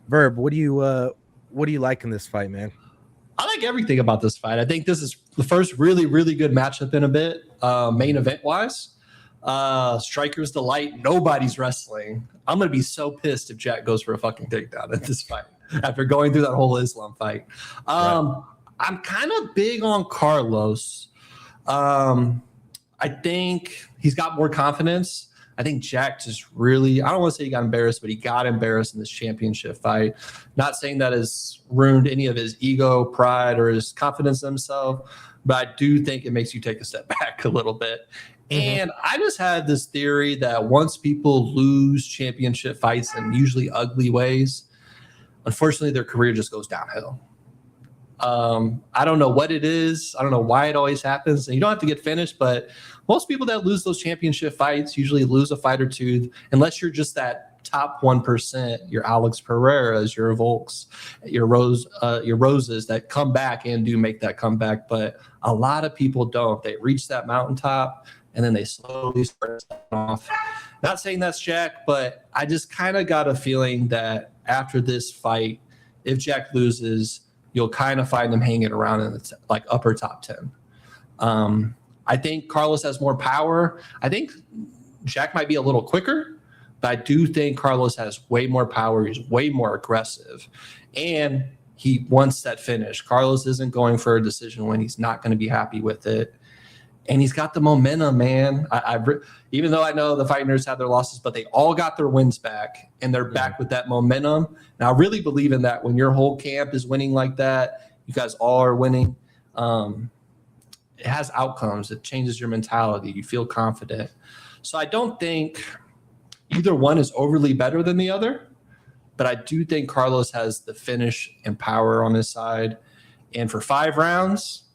Verb, what do you like in this fight, man? I like everything about this fight. I think this is the first really, really good matchup in a bit, main event wise. Striker's delight. Nobody's wrestling. I'm going to be so pissed if Jack goes for a fucking takedown at this fight after going through that whole Islam fight. I'm kind of big on Carlos. I think he's got more confidence. I think Jack just really, I don't want to say he got embarrassed, but he got embarrassed in this championship fight. Not saying that has ruined any of his ego, pride, or his confidence in himself, but I do think it makes you take a step back a little bit. And I just had this theory that once people lose championship fights in usually ugly ways, unfortunately, their career just goes downhill. I don't know what it is. I don't know why it always happens. And you don't have to get finished, but most people that lose those championship fights usually lose a fight or two, unless you're just that top 1%, your Alex Pereiras, your Volks, your Roses that come back and do make that comeback. But a lot of people don't. They reach that mountaintop and then they slowly start off. Not saying that's Jack, but I just kind of got a feeling that after this fight, if Jack loses, you'll kind of find him hanging around in the upper top 10. I think Carlos has more power. I think Jack might be a little quicker, but I do think Carlos has way more power. He's way more aggressive, and he wants that finish. Carlos isn't going for a decision when he's not going to be happy with it. And he's got the momentum, man. Even though I know the Fight Nerds had their losses, but they all got their wins back, and they're back with that momentum. And I really believe in that. When your whole camp is winning like that, you guys all are winning. It has outcomes. It changes your mentality. You feel confident. So I don't think either one is overly better than the other, but I do think Carlos has the finish and power on his side. And for 5 rounds,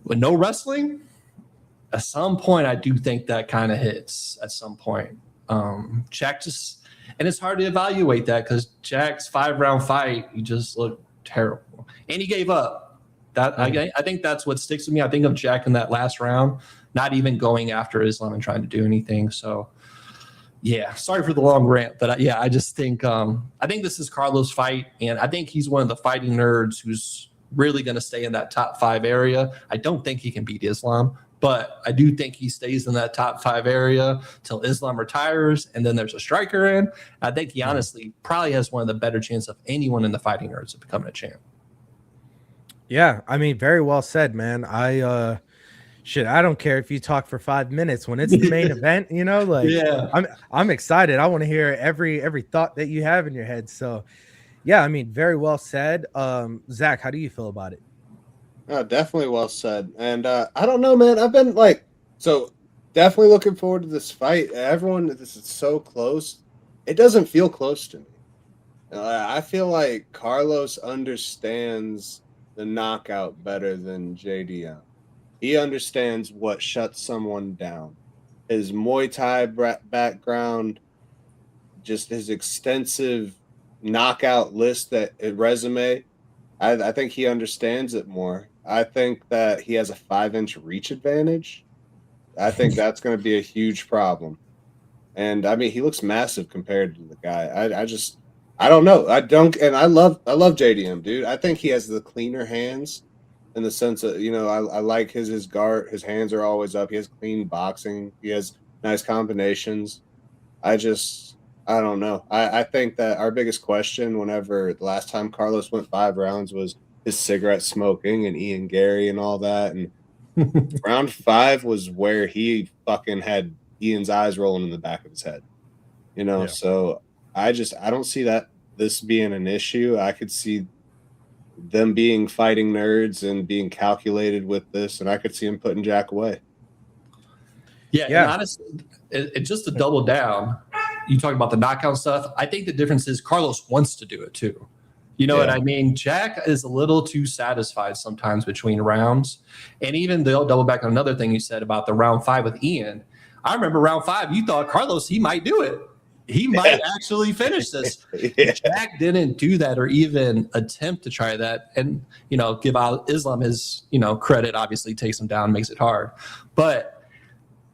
with no wrestling, at some point, I do think that kind of hits at some point. Jack just, and it's hard to evaluate that because Jack's 5-round fight, he just looked terrible. And he gave up. I think that's what sticks with me. I think of Jack in that last round, not even going after Islam and trying to do anything. So, yeah, sorry for the long rant, but I just think I think this is Carlos' fight, and I think he's one of the fighting nerds who's really going to stay in that top 5 area. I don't think he can beat Islam, but I do think he stays in that top 5 area till Islam retires, and then there's a striker in. I think he honestly probably has one of the better chances of anyone in the fighting nerds of becoming a champ. Yeah, I mean, very well said, man. I don't care if you talk for 5 minutes when it's the main event, I'm excited. I want to hear every thought that you have in your head. So yeah, I mean, very well said. Zach, how do you feel about it? Definitely well said. And I don't know, man. I've been definitely looking forward to this fight. Everyone, this is so close. It doesn't feel close to me. I feel like Carlos understands the knockout better than JDM. He understands what shuts someone down. His Muay Thai background, just his extensive knockout list, resume, I think he understands it more. I think that he has a 5-inch reach advantage. I think that's going to be a huge problem. And I mean, he looks massive compared to the guy. I don't know. I love JDM, dude. I think he has the cleaner hands in the sense that, I like his guard. His hands are always up. He has clean boxing. He has nice combinations. I don't know. I think that our biggest question whenever the last time Carlos went 5 rounds was his cigarette smoking and Ian Gary and all that. And round 5 was where he fucking had Ian's eyes rolling in the back of his head. So I don't see this being an issue. I could see them being fighting nerds and being calculated with this, and I could see him putting Jack away. Yeah. And honestly, just to double down, you talk about the knockout stuff. I think the difference is Carlos wants to do it too. You know Yeah. what I mean? Jack is a little too satisfied sometimes between rounds. And even they'll double back on another thing you said about the round 5 with Ian. I remember round 5, you thought, Carlos, he might do it. He might actually finish this. Yeah. Jack didn't do that or even attempt to try that. And, you know, give out Islam his, you know, credit, obviously takes him down, makes it hard. But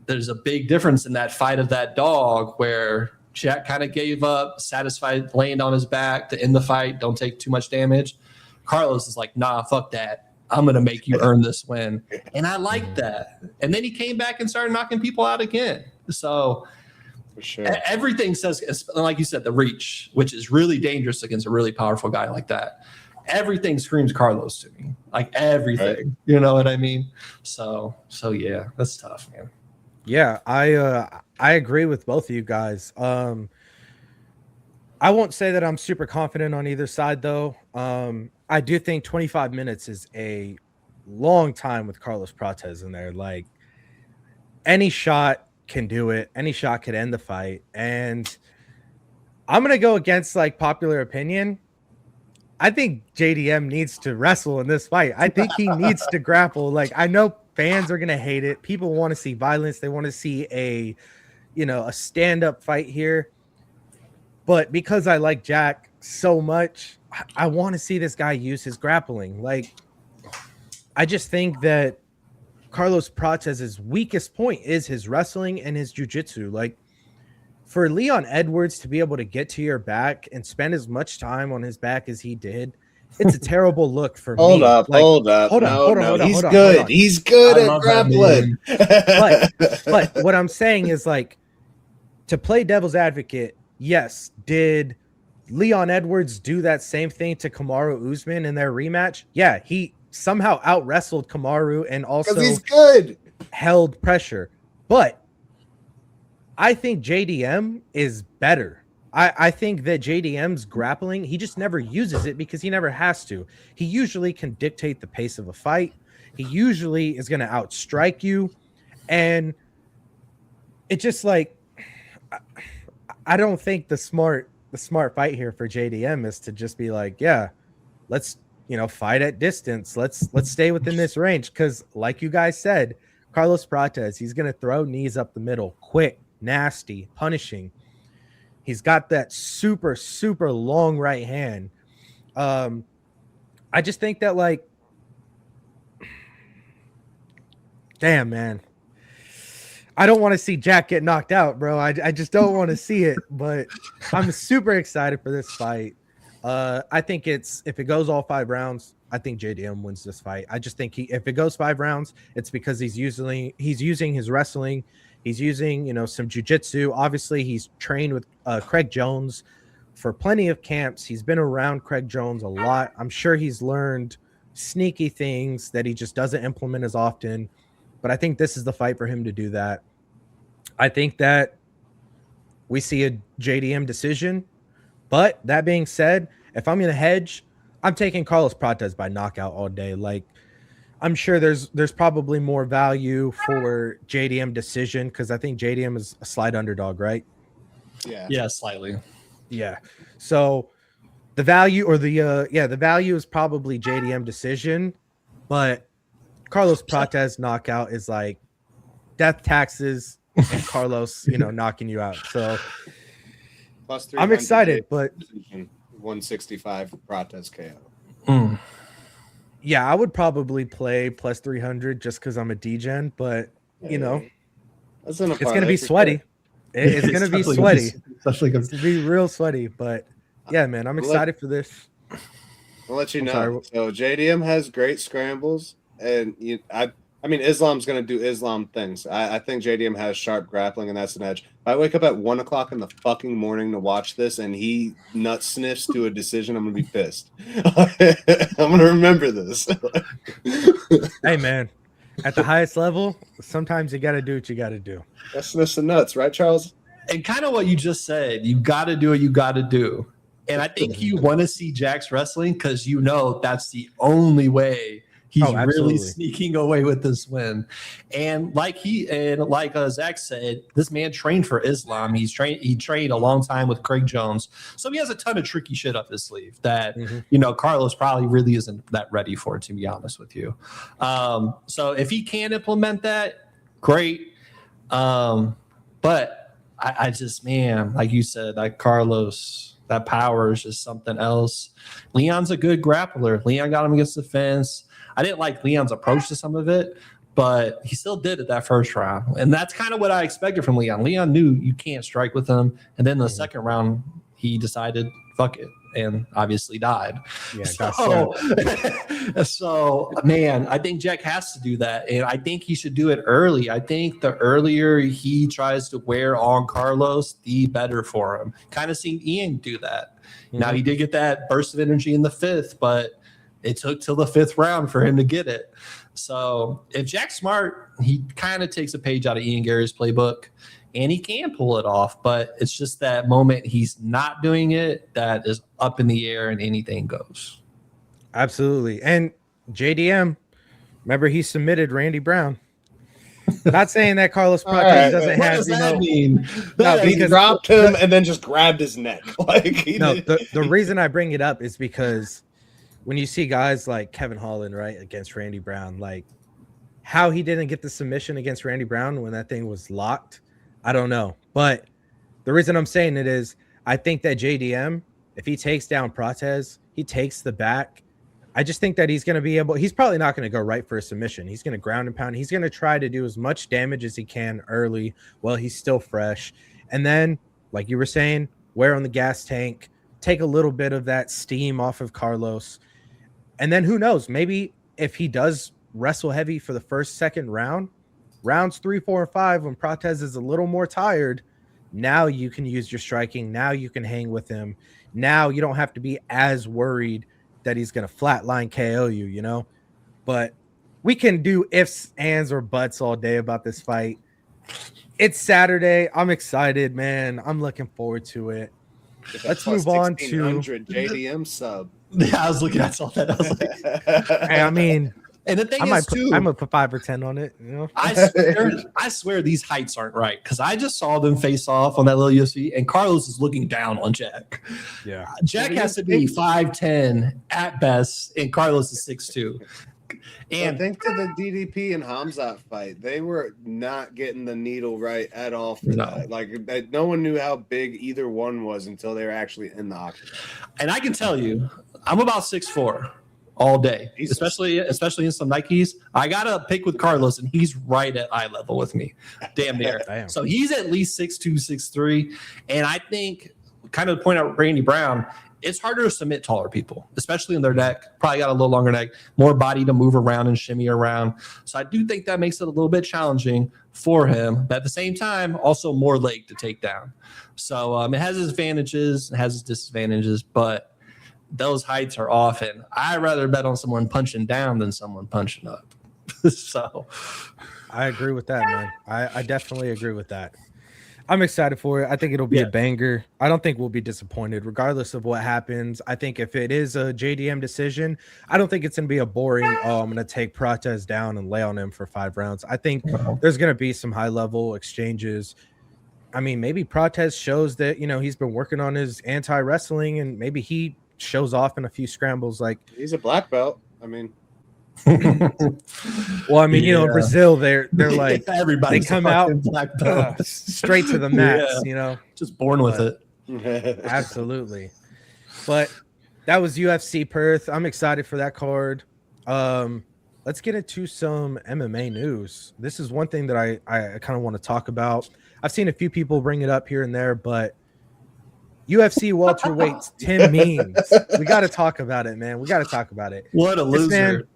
there's a big difference in that fight of that dog where Jack kind of gave up, satisfied, laying on his back to end the fight, don't take too much damage. Carlos is like, nah, fuck that. I'm going to make you earn this win. And I like that. And then he came back and started knocking people out again. So For sure. everything says, like you said, the reach, which is really dangerous against a really powerful guy like that. Everything screams Carlos to me, like everything. Right. You know what I mean? So yeah, that's tough, man. Yeah, I agree with both of you guys. I won't say that I'm super confident on either side though. I do think 25 minutes is a long time with Carlos Prates in there. Like any shot can do it. Any shot could end the fight. And I'm going to go against like popular opinion. I think JDM needs to wrestle in this fight. I think he needs to grapple. Like I know fans are going to hate it. People want to see violence. They want to see a stand-up fight here. But because I like Jack so much, I want to see this guy use his grappling. Like, I just think that Carlos Prates' weakest point is his wrestling and his jiu-jitsu. Like, for Leon Edwards to be able to get to your back and spend as much time on his back as he did, it's a terrible look for me. Hold up. Hold on. He's good. He's good I at love that grappling. But what I'm saying is, like, to play devil's advocate, yes, did Leon Edwards do that same thing to Kamaru Usman in their rematch? Yeah, he somehow out-wrestled Kamaru and also Because he's good. held pressure. But I think JDM is better. I think that JDM's grappling, he just never uses it because he never has to. He usually can dictate the pace of a fight. He usually is going to outstrike you. And it just like, I don't think the smart fight here for JDM is to just be like, yeah, let's, fight at distance. Let's stay within this range. Cause like you guys said, Carlos Prates, he's going to throw knees up the middle, quick, nasty, punishing. He's got that super, super long right hand. I just think that, like, damn, man. I don't want to see Jack get knocked out, bro. I just don't want to see it, but I'm super excited for this fight. I think if it goes all 5 rounds, I think JDM wins this fight. I just think if it goes 5 rounds, it's because he's using his wrestling. He's using, some jiu-jitsu. Obviously, he's trained with Craig Jones for plenty of camps. He's been around Craig Jones a lot. I'm sure he's learned sneaky things that he just doesn't implement as often. But I think this is the fight for him to do that. I think that we see a JDM decision. But that being said, if I'm going to hedge, I'm taking Carlos Prates by knockout all day. Like, I'm sure there's probably more value for JDM decision because I think JDM is a slight underdog, right? Yeah, slightly. Yeah. So the value or the value is probably JDM decision, but Carlos Prates knockout is like death taxes and Carlos, knocking you out. So Plus I'm excited, but 165 Prates KO. Yeah, I would probably play plus 300 just because I'm a degen, but That's in a it's going to be sweaty. sure. It's going to be sweaty. Especially It's going to be real sweaty, but yeah, man, I'm excited for this. I'll let you I'm know. sorry. So JDM has great scrambles, and I mean, Islam's going to do Islam things. I think JDM has sharp grappling, and that's an edge. If I wake up at 1 o'clock in the fucking morning to watch this, and he nut sniffs to a decision, I'm going to be pissed. I'm going to remember this. Hey, man, at the highest level, sometimes you got to do what you got to do. That sniffs the nuts, right, Charles? And kind of what you just said, you got to do what you got to do. And I think you want to see Jack's wrestling because that's the only way He's Oh, really absolutely. sneaking away with this win. And like Zach said, this man trained for Islam. He trained a long time with Craig Jones. So he has a ton of tricky shit up his sleeve that, Carlos probably really isn't that ready for, to be honest with you. So if he can implement that, great. But I just, man, like you said, like Carlos, that power is just something else. Leon's a good grappler. Leon got him against the fence. I didn't like Leon's approach to some of it, but he still did it that first round. And that's kind of what I expected from Leon. Leon knew you can't strike with him. And then the second round, he decided, fuck it, and obviously died. Yeah, so, man, I think Jack has to do that. And I think he should do it early. I think the earlier he tries to wear on Carlos, the better for him. Kind of seen Ian do that. Now, he did get that burst of energy in the fifth, but it took till the fifth round for him to get it. So if Jack's smart, he kind of takes a page out of Ian Gary's playbook, and he can pull it off. But it's just that moment he's not doing it that is up in the air and anything goes. Absolutely. And JDM, remember he submitted Randy Brown. Not saying that Carlos Prates doesn't what have. Does that mean? No, He because dropped him and then just grabbed his neck. The reason I bring it up is because when you see guys like Kevin Holland, right, against Randy Brown, like how he didn't get the submission against Randy Brown when that thing was locked, I don't know. But the reason I'm saying it is I think that JDM, if he takes down Prates, he takes the back. I just think that he's going to be able, he's probably not going to go right for a submission. He's going to ground and pound. He's going to try to do as much damage as he can early while he's still fresh. And then, like you were saying, wear on the gas tank, take a little bit of that steam off of Carlos. And then who knows, maybe if he does wrestle heavy for the first, second round, rounds 3, 4, and 5, when Prates is a little more tired, now you can use your striking. Now you can hang with him. Now you don't have to be as worried that he's going to flatline KO you, you know? But we can do ifs, ands, or buts all day about this fight. It's Saturday. I'm excited, man. I'm looking forward to it. Let's move on to JDM sub. Yeah, I was looking at all that. I was like, hey, I mean, and the thing I'm is, gonna put 5 or 10 on it. You know, I swear these heights aren't right because I just saw them face off on that little UFC, and Carlos is looking down on Jack. Yeah, Jack has to be 5'10" at best, and Carlos is 6'2". And think to the DDP and Hamzat fight, they were not getting the needle right at all for that. Like no one knew how big either one was until they were actually in the octagon. And I can tell you, I'm about 6'4" all day, especially in some Nikes. I got to pick with Carlos, and he's right at eye level with me, damn near. So he's at least 6'2", 6'3", and I think, kind of point out Randy Brown, it's harder to submit taller people, especially in their neck. Probably got a little longer neck, more body to move around and shimmy around. So I do think that makes it a little bit challenging for him. But at the same time, also more leg to take down. So it has its advantages, it has its disadvantages, but those heights are off. And I'd rather bet on someone punching down than someone punching up. So I agree with that, man. I definitely agree with that. I'm excited for it. I think it'll be a banger. I don't think we'll be disappointed regardless of what happens. I think if it is a JDM decision, I don't think it's going to be a boring, I'm going to take Prates down and lay on him for 5 rounds. I think there's going to be some high-level exchanges. I mean, maybe Prates shows that, you know, he's been working on his anti-wrestling, and maybe he shows off in a few scrambles. Like, he's a black belt. I mean, well, I mean, you know, in Brazil, they're like everybody come out black belt straight to the max, you know, just born with it. Absolutely. But that was UFC Perth. I'm excited for that card. Let's get into some MMA news. This is one thing that I kind of want to talk about. I've seen a few people bring it up here and there, but UFC welterweights Tim Means. We got to talk about it, man. We got to talk about it. What a loser.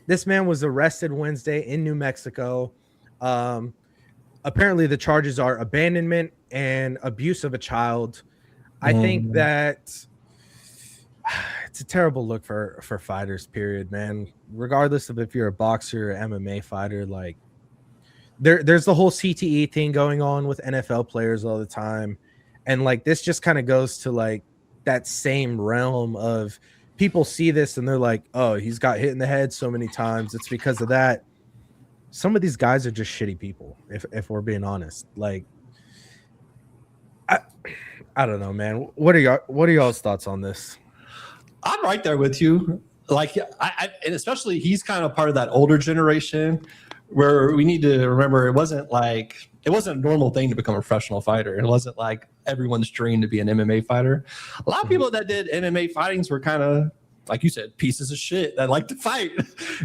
This man was arrested Wednesday in New Mexico. Apparently the charges are abandonment and abuse of a child. I think that it's a terrible look for fighters, period, man. Regardless of if you're a boxer or MMA fighter, like there's the whole CTE thing going on with NFL players all the time. And like this just kind of goes to like that same realm of people see this and they're like, oh, he's got hit in the head so many times. It's because of that. Some of these guys are just shitty people, if we're being honest. Like, I don't know, man. What are y'all's thoughts on this? I'm right there with you. Like, and especially he's kind of part of that older generation where we need to remember it wasn't a normal thing to become a professional fighter. It wasn't like everyone's dream to be an MMA fighter. A lot of people that did MMA fightings were kind of, like you said, pieces of shit that like to fight,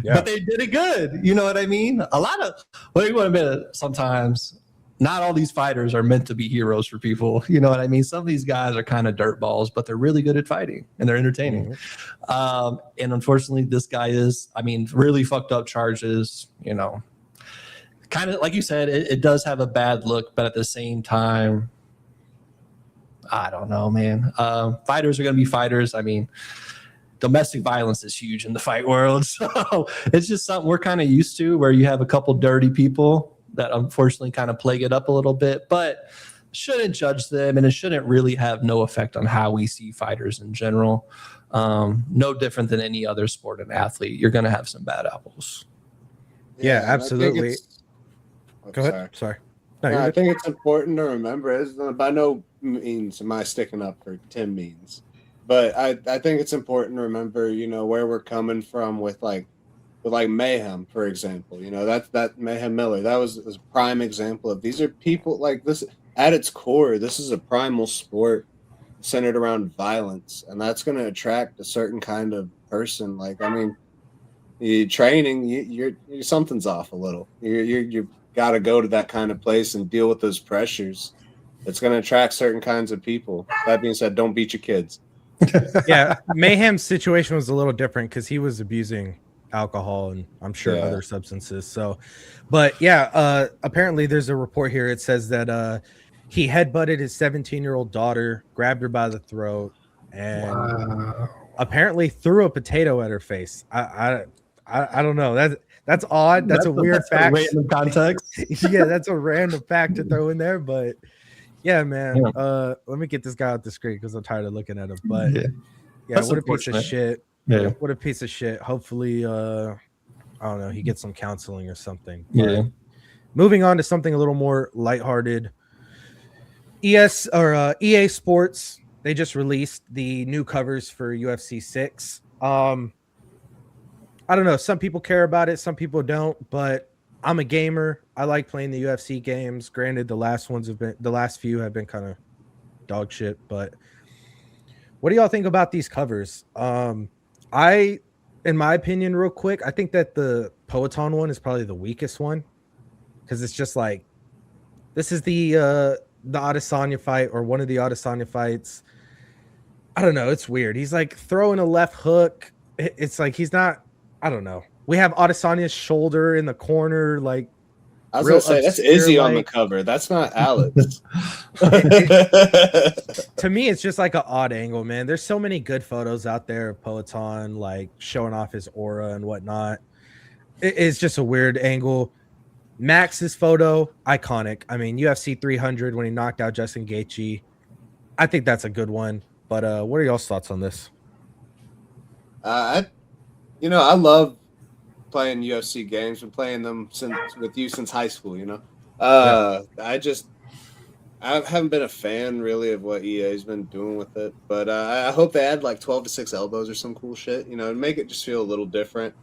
but they did it good. You know what I mean? A lot of, well, you want to admit it, sometimes not all these fighters are meant to be heroes for people. You know what I mean? Some of these guys are kind of dirtballs, but they're really good at fighting and they're entertaining. And unfortunately, this guy is, I mean, really fucked up charges, you know, kind of like you said, it does have a bad look, but at the same time, I don't know, man. Fighters are going to be fighters. I mean, domestic violence is huge in the fight world. So it's just something we're kind of used to, where you have a couple dirty people that unfortunately kind of plague it up a little bit, but shouldn't judge them. And it shouldn't really have no effect on how we see fighters in general. No different than any other sport and athlete. You're going to have some bad apples. Yeah, absolutely. Go ahead. Sorry. Sorry. No, I think it's important to remember, by no means am I sticking up for Tim Means, but I think it's important to remember, you know, where we're coming from with Mayhem, for example. You know, that Mayhem Miller, that was a prime example of, these are people like this at its core. This is a primal sport centered around violence, and that's going to attract a certain kind of person. Like, I mean, you training, you're something's off a little. You got to go to that kind of place and deal with those pressures. It's going to attract certain kinds of people. That being said, don't beat your kids. Yeah, Mayhem's situation was a little different because he was abusing alcohol and I'm sure other substances. So, but yeah, apparently there's a report here. It says that he headbutted his 17-year-old daughter, grabbed her by the throat, and apparently threw a potato at her face. I don't know. That's odd. That's a weird fact. Random context. Yeah, that's a random fact to throw in there. But yeah, man. Let me get this guy off the screen because I'm tired of looking at him. But yeah, what a piece of shit. Yeah, what a piece of shit. Hopefully, I don't know, he gets some counseling or something. But moving on to something a little more lighthearted. EA Sports, they just released the new covers for UFC 6. I don't know. Some people care about it. Some people don't, but I'm a gamer. I like playing the UFC games. Granted, the last few have been kind of dog shit, but what do y'all think about these covers? In my opinion, real quick, I think that the Poetan one is probably the weakest one because it's just like, this is the Adesanya fight or one of the Adesanya fights. I don't know. It's weird. He's like throwing a left hook. It's like he's not. I don't know. We have Adesanya's shoulder in the corner, like. I was gonna say that's Izzy on the cover. That's not Alex. To me, it's just like an odd angle, man. There's so many good photos out there of Poetan like showing off his aura and whatnot. It's just a weird angle. Max's photo, iconic. I mean, UFC 300 when he knocked out Justin Gaethje. I think that's a good one. But what are y'all's thoughts on this? I love playing UFC games. Been playing them with you since high school. You know, I haven't been a fan really of what EA's been doing with it, but I hope they add like 12 to 6 elbows or some cool shit. You know, and make it just feel a little different.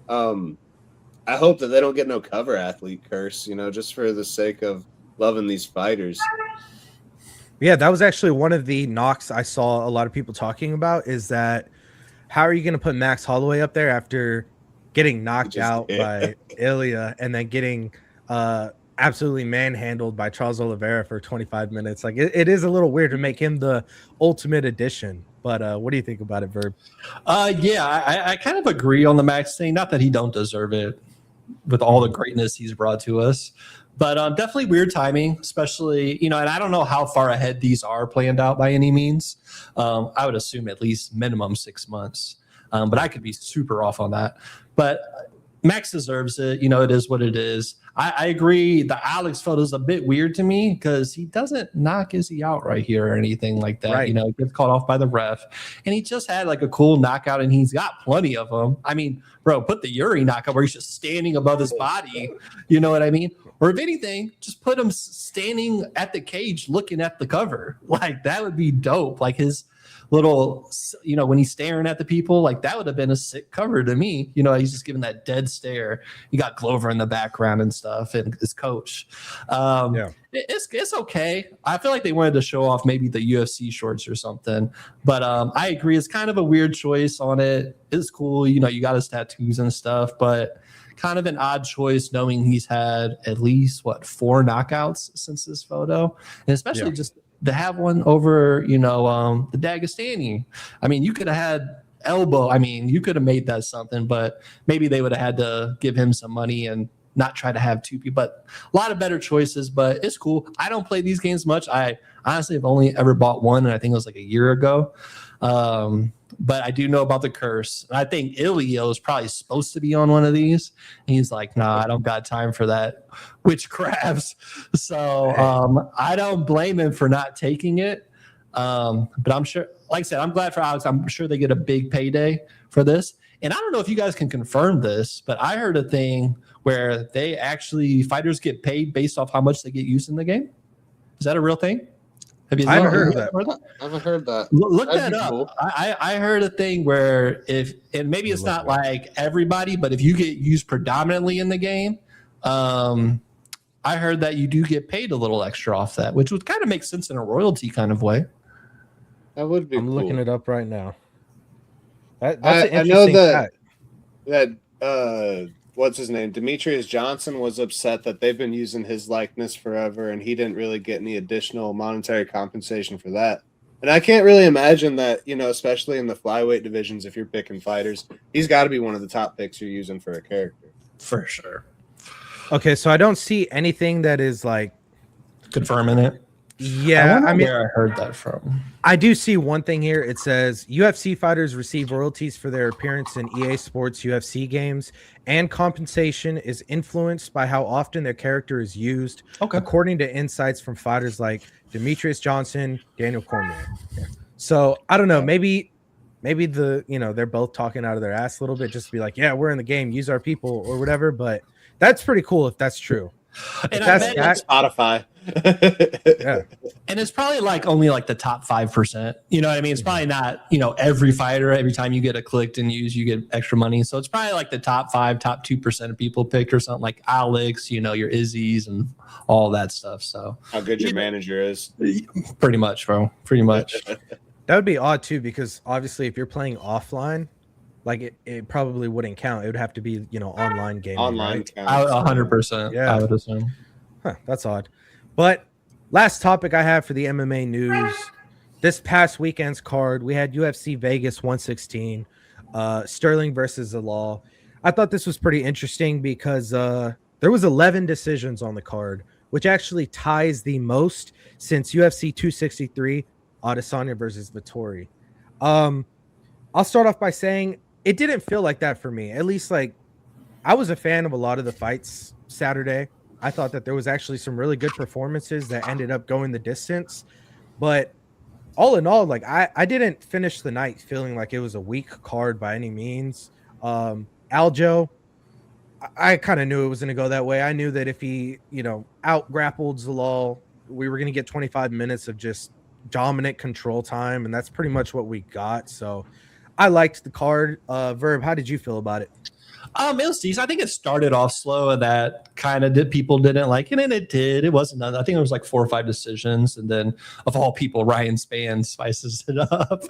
I hope that they don't get no cover athlete curse. You know, just for the sake of loving these fighters. Yeah, that was actually one of the knocks I saw a lot of people talking about. Is that how are you going to put Max Holloway up there after getting knocked out by Ilya and then getting absolutely manhandled by Charles Oliveira for 25 minutes? Like it is a little weird to make him the ultimate addition. But what do you think about it, Verb? I kind of agree on the Max thing. Not that he don't deserve it with all the greatness he's brought to us, but definitely weird timing, especially, you know, and I don't know how far ahead these are planned out by any means. I would assume at least minimum 6 months, but I could be super off on that. But Max deserves it. It is what it is. I agree. The Alex photo is a bit weird to me because he doesn't knock Izzy out right here or anything like that. Right. He gets caught off by the ref, and he just had like a cool knockout, and he's got plenty of them. I mean, bro, put the Yuri knockout where he's just standing above his body. You know what I mean? Or if anything, just put him standing at the cage looking at the cover. Like that would be dope. Like his little, when he's staring at the people, like that would have been a sick cover to me. He's just giving that dead stare. You got Glover in the background and stuff, and his coach. It's okay. I feel like they wanted to show off maybe the UFC shorts or something, but I agree. It's kind of a weird choice on it. It's cool. You got his tattoos and stuff, but kind of an odd choice knowing he's had at least 4 knockouts since this photo, and especially just to have one over, the Dagestani. I mean, you could have had elbow. I mean, you could have made that something, but maybe they would have had to give him some money and not try to have 2 people. But a lot of better choices, but it's cool. I don't play these games much. I honestly have only ever bought one, and I think it was like a year ago. But I do know about the curse. I think Elliot is probably supposed to be on one of these. And he's like, nah, I don't got time for that witchcrafts. So I don't blame him for not taking it. But I'm sure, like I said, I'm glad for Alex. I'm sure they get a big payday for this. And I don't know if you guys can confirm this, but I heard a thing where fighters get paid based off how much they get used in the game. Is that a real thing? I haven't heard of that. I haven't heard that. Look that up. Cool. I heard a thing where and maybe it's not like everybody, but if you get used predominantly in the game, I heard that you do get paid a little extra off that, which would kind of make sense in a royalty kind of way. That would be. I'm looking it up right now. That's I know that what's his name? Demetrius Johnson was upset that they've been using his likeness forever, and he didn't really get any additional monetary compensation for that. And I can't really imagine that, especially in the flyweight divisions, if you're picking fighters, he's got to be one of the top picks you're using for a character. For sure. Okay, so I don't see anything that is like confirming it. Yeah, I mean, where I heard that from. I do see one thing here. It says UFC fighters receive royalties for their appearance in EA Sports UFC games, and compensation is influenced by how often their character is used, according to insights from fighters like Demetrius Johnson, Daniel Cormier. So I don't know. Maybe they're both talking out of their ass a little bit, just to be like, yeah, we're in the game, use our people or whatever. But that's pretty cool if that's true. And I bet Spotify. Yeah. And it's probably only the top 5%. You know what I mean? It's probably not, every fighter, every time you get a clicked and used, you get extra money. So it's probably the top 5, top 2% of people picked, or something like Alex, your Izzy's and all that stuff. So how good your manager is. Pretty much, bro. Pretty much. That would be odd too, because obviously if you're playing offline, it probably wouldn't count. It would have to be, online gaming. Online right? 100%. Yeah. I would assume. Huh, that's odd. But last topic I have for the MMA news. This past weekend's card, we had UFC Vegas 116, Sterling versus Zalal. I thought this was pretty interesting because there was 11 decisions on the card, which actually ties the most since UFC 263, Adesanya versus Vettori. I'll start off by saying it didn't feel like that for me. At least I was a fan of a lot of the fights Saturday. I thought that there was actually some really good performances that ended up going the distance. But all in all, I didn't finish the night feeling like it was a weak card by any means. Aljo, I kind of knew it was going to go that way. I knew that if he, out grappled Zalal, we were going to get 25 minutes of just dominant control time. And that's pretty much what we got. So I liked the card. Verb, how did you feel about it? It was decent. I think it started off slow, and that kind of people didn't like it, and it did. It wasn't. I think it was 4 or 5 decisions, and then of all people, Ryan Spann spices it up.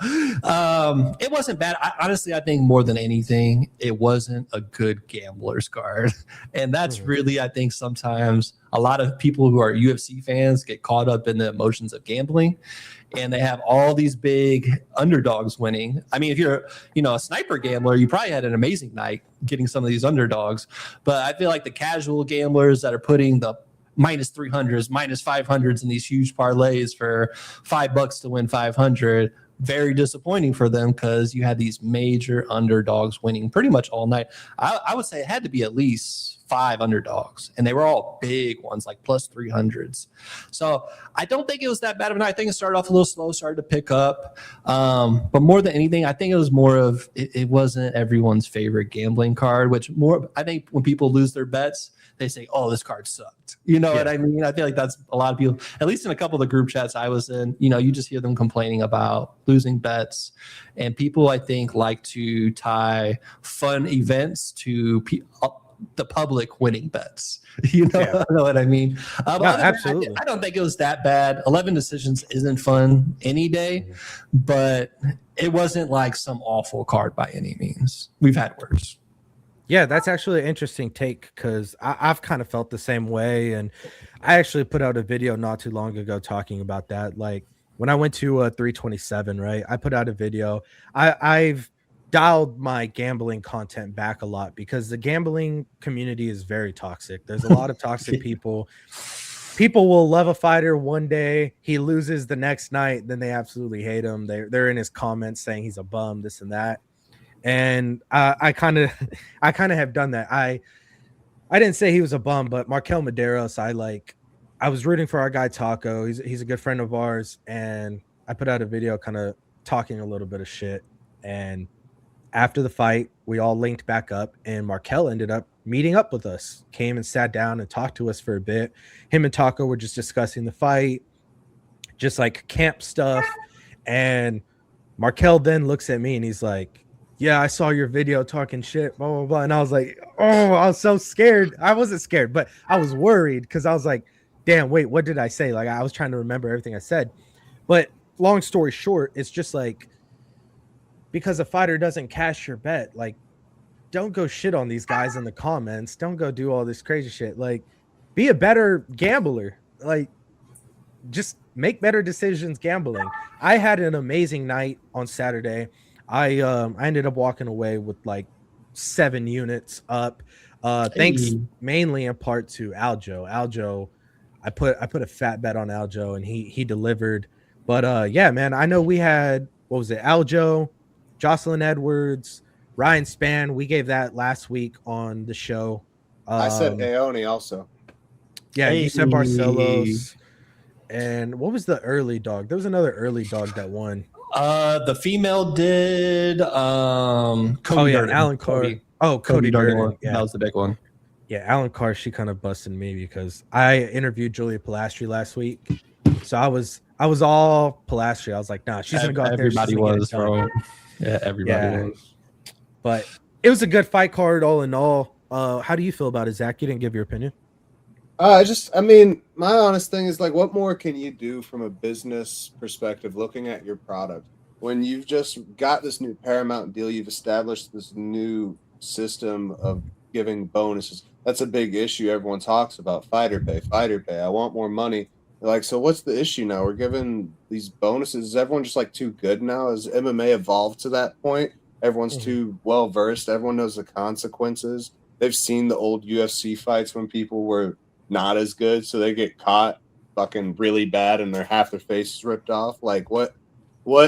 It wasn't bad. Honestly, I think more than anything, it wasn't a good gambler's card, and that's really, I think, sometimes a lot of people who are UFC fans get caught up in the emotions of gambling. And they have all these big underdogs winning. I mean, if you're, a sniper gambler, you probably had an amazing night getting some of these underdogs. But I feel like the casual gamblers that are putting the minus 300s, minus 500s in these huge parlays for $5 to win 500, very disappointing for them because you had these major underdogs winning pretty much all night. I would say it had to be at least 5 underdogs, and they were all big ones, like plus 300s. So I don't think it was that bad of a night. I think it started off a little slow, started to pick up. But more than anything, I think it was more of it wasn't everyone's favorite gambling card, which more I think when people lose their bets, they say, oh, this card sucked. You know what I mean? I feel like that's a lot of people, at least in a couple of the group chats I was in, you just hear them complaining about losing bets. And people, I think, like to tie fun events to the public winning bets. You know what I mean? Absolutely. I don't think it was that bad. 11 decisions isn't fun any day, but it wasn't like some awful card by any means. We've had worse. Yeah, that's actually an interesting take because I've kind of felt the same way. And I actually put out a video not too long ago talking about that. Like when I went to 327, right, I put out a video. I've dialed my gambling content back a lot because the gambling community is very toxic. There's a lot of toxic people. People will love a fighter one day, he loses the next night, then they absolutely hate him. They're in his comments saying he's a bum, this and that. And I kind of have done that. I didn't say he was a bum, but Markel Medeiros, I was rooting for our guy Taco. He's a good friend of ours, and I put out a video kind of talking a little bit of shit. And after the fight, we all linked back up, and Markel ended up meeting up with us, came and sat down and talked to us for a bit. Him and Taco were just discussing the fight, just like camp stuff. And Markel then looks at me and he's like, yeah, I saw your video talking shit, blah, blah, blah. And I was like, oh, I was so scared. I wasn't scared, but I was worried because I was like, damn, wait, what did I say? Like, I was trying to remember everything I said. But long story short, it's just like, because a fighter doesn't cash your bet, like, don't go shit on these guys in the comments. Don't go do all this crazy shit. Like, be a better gambler. Like, just make better decisions gambling. I had an amazing night on Saturday. I ended up walking away with like 7 units up. Thanks mainly in part to Aljo. I put a fat bet on Aljo and he delivered. But yeah, man, I know we had, what was it, Aljo, Jocelyn Edwards, Ryan Spann. We gave that last week on the show. I said Aoni also. Yeah, you said Barcelos. And what was the early dog? There was another early dog that won. The female did Cody Durden. Alan Carr. Cody. Cody Durden. Yeah. That was the big one. Yeah, Alan Carr, she kind of busted me because I interviewed Julia Pilastri last week. So I was all Pilastri. I was like, nah, she's gonna go out there. Everybody was, bro. Yeah, everybody was. But it was a good fight card all in all. How do you feel about it, Zach? You didn't give your opinion. I mean, my honest thing is like, what more can you do from a business perspective looking at your product when you've just got this new Paramount deal, you've established this new system of giving bonuses. That's a big issue everyone talks about. Fighter pay. I want more money. They're like, so what's the issue now? We're giving these bonuses. Is everyone just like too good now? Has MMA evolved to that point? Everyone's too well versed. Everyone knows the consequences. They've seen the old UFC fights when people were not as good, so they get caught fucking really bad and half their faces ripped off. Like what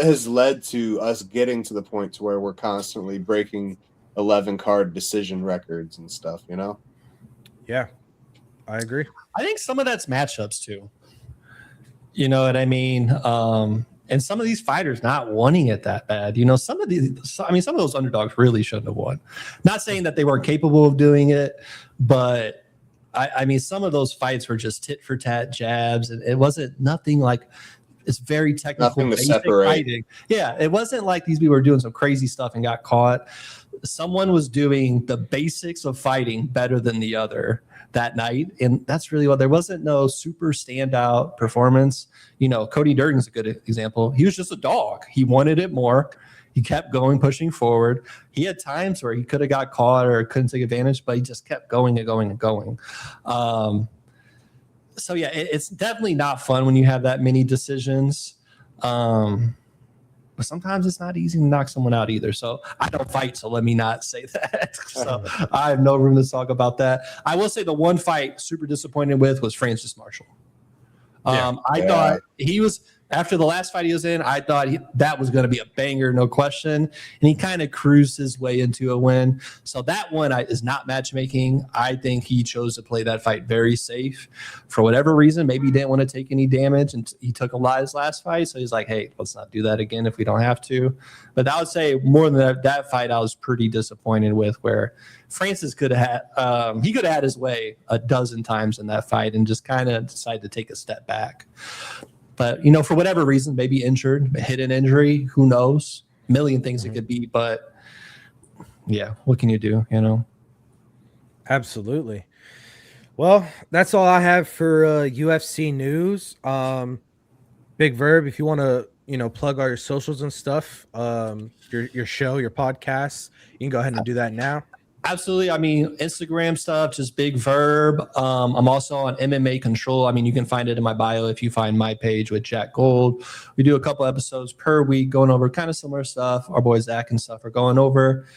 has led to us getting to the point to where we're constantly breaking 11 card decision records and stuff, you know? Yeah, I agree. I think some of that's matchups too. You know what I mean? And some of these fighters not wanting it that bad. You know, some of those underdogs really shouldn't have won. Not saying that they weren't capable of doing it, but I mean, some of those fights were just tit for tat jabs, and it wasn't nothing like it's very technical. Nothing to separate. Fighting. Yeah, it wasn't like these people were doing some crazy stuff and got caught. Someone was doing the basics of fighting better than the other that night, and that's really what. There wasn't no super standout performance. You know, Cody Durden's a good example. He was just a dog. He wanted it more. He kept going, pushing forward. He had times where he could have got caught or couldn't take advantage, but he just kept going and going and going. So, yeah, it's definitely not fun when you have that many decisions. But sometimes it's not easy to knock someone out either. So I don't fight, so let me not say that. So I have no room to talk about that. I will say the one fight super disappointed with was Francis Marshall. I thought he was after the last fight he was in, I thought that was going to be a banger, no question. And he kind of cruised his way into a win. So that one is not matchmaking. I think he chose to play that fight very safe for whatever reason. Maybe he didn't want to take any damage, and he took a lot his last fight. So he's like, hey, let's not do that again if we don't have to. But I would say more than that fight, I was pretty disappointed with, where Francis could have had, he could have had his way a dozen times in that fight and just kind of decided to take a step back. But, you know, for whatever reason, maybe injured, hidden injury, who knows? A million things it could be. But, yeah, what can you do, you know? Absolutely. Well, that's all I have for UFC news. Big Verb, if you want to, you know, plug all your socials and stuff, your show, your podcasts, you can go ahead and do that now. Absolutely. I mean, Instagram stuff, just Big Verb. I'm also on MMA Control. I mean, you can find it in my bio if you find my page with Jack Gold. We do a couple episodes per week going over kind of similar stuff. Our boy Zach and stuff are going over.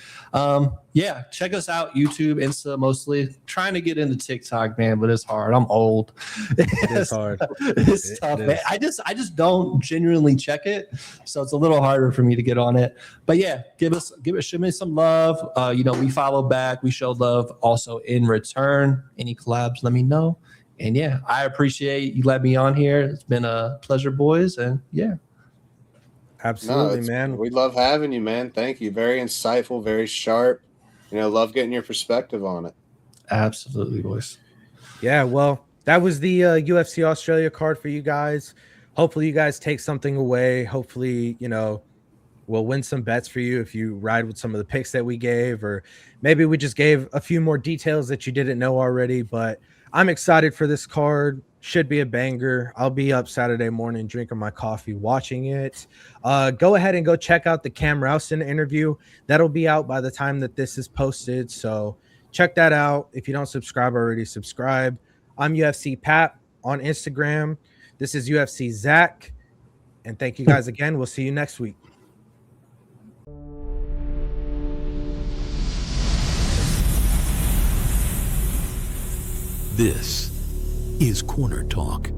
Yeah, check us out. YouTube, Insta, mostly. Trying to get into TikTok, man, but it's hard. I'm old. It is hard. It's tough, man. I just don't genuinely check it, so it's a little harder for me to get on it. But yeah, show me some love. You know, we follow back. We show love also in return. Any collabs, let me know. And yeah, I appreciate you letting me on here. It's been a pleasure, boys. And yeah. Absolutely, man. We love having you, man. Thank you. Very insightful, very sharp. You know, love getting your perspective on it. Absolutely, boys. Yeah, well, that was the UFC Australia card for you guys. Hopefully you guys take something away. Hopefully, you know, we'll win some bets for you if you ride with some of the picks that we gave, or maybe we just gave a few more details that you didn't know already. But I'm excited for this card. Should be a banger. I'll be up Saturday morning drinking my coffee, watching it. Go ahead and go check out the Cam Rowston interview. That'll be out by the time that this is posted. So check that out. If you don't subscribe already, subscribe. I'm UFC Pat on Instagram. This is UFC Zach. And thank you guys again. We'll see you next week. This is Corner Talk.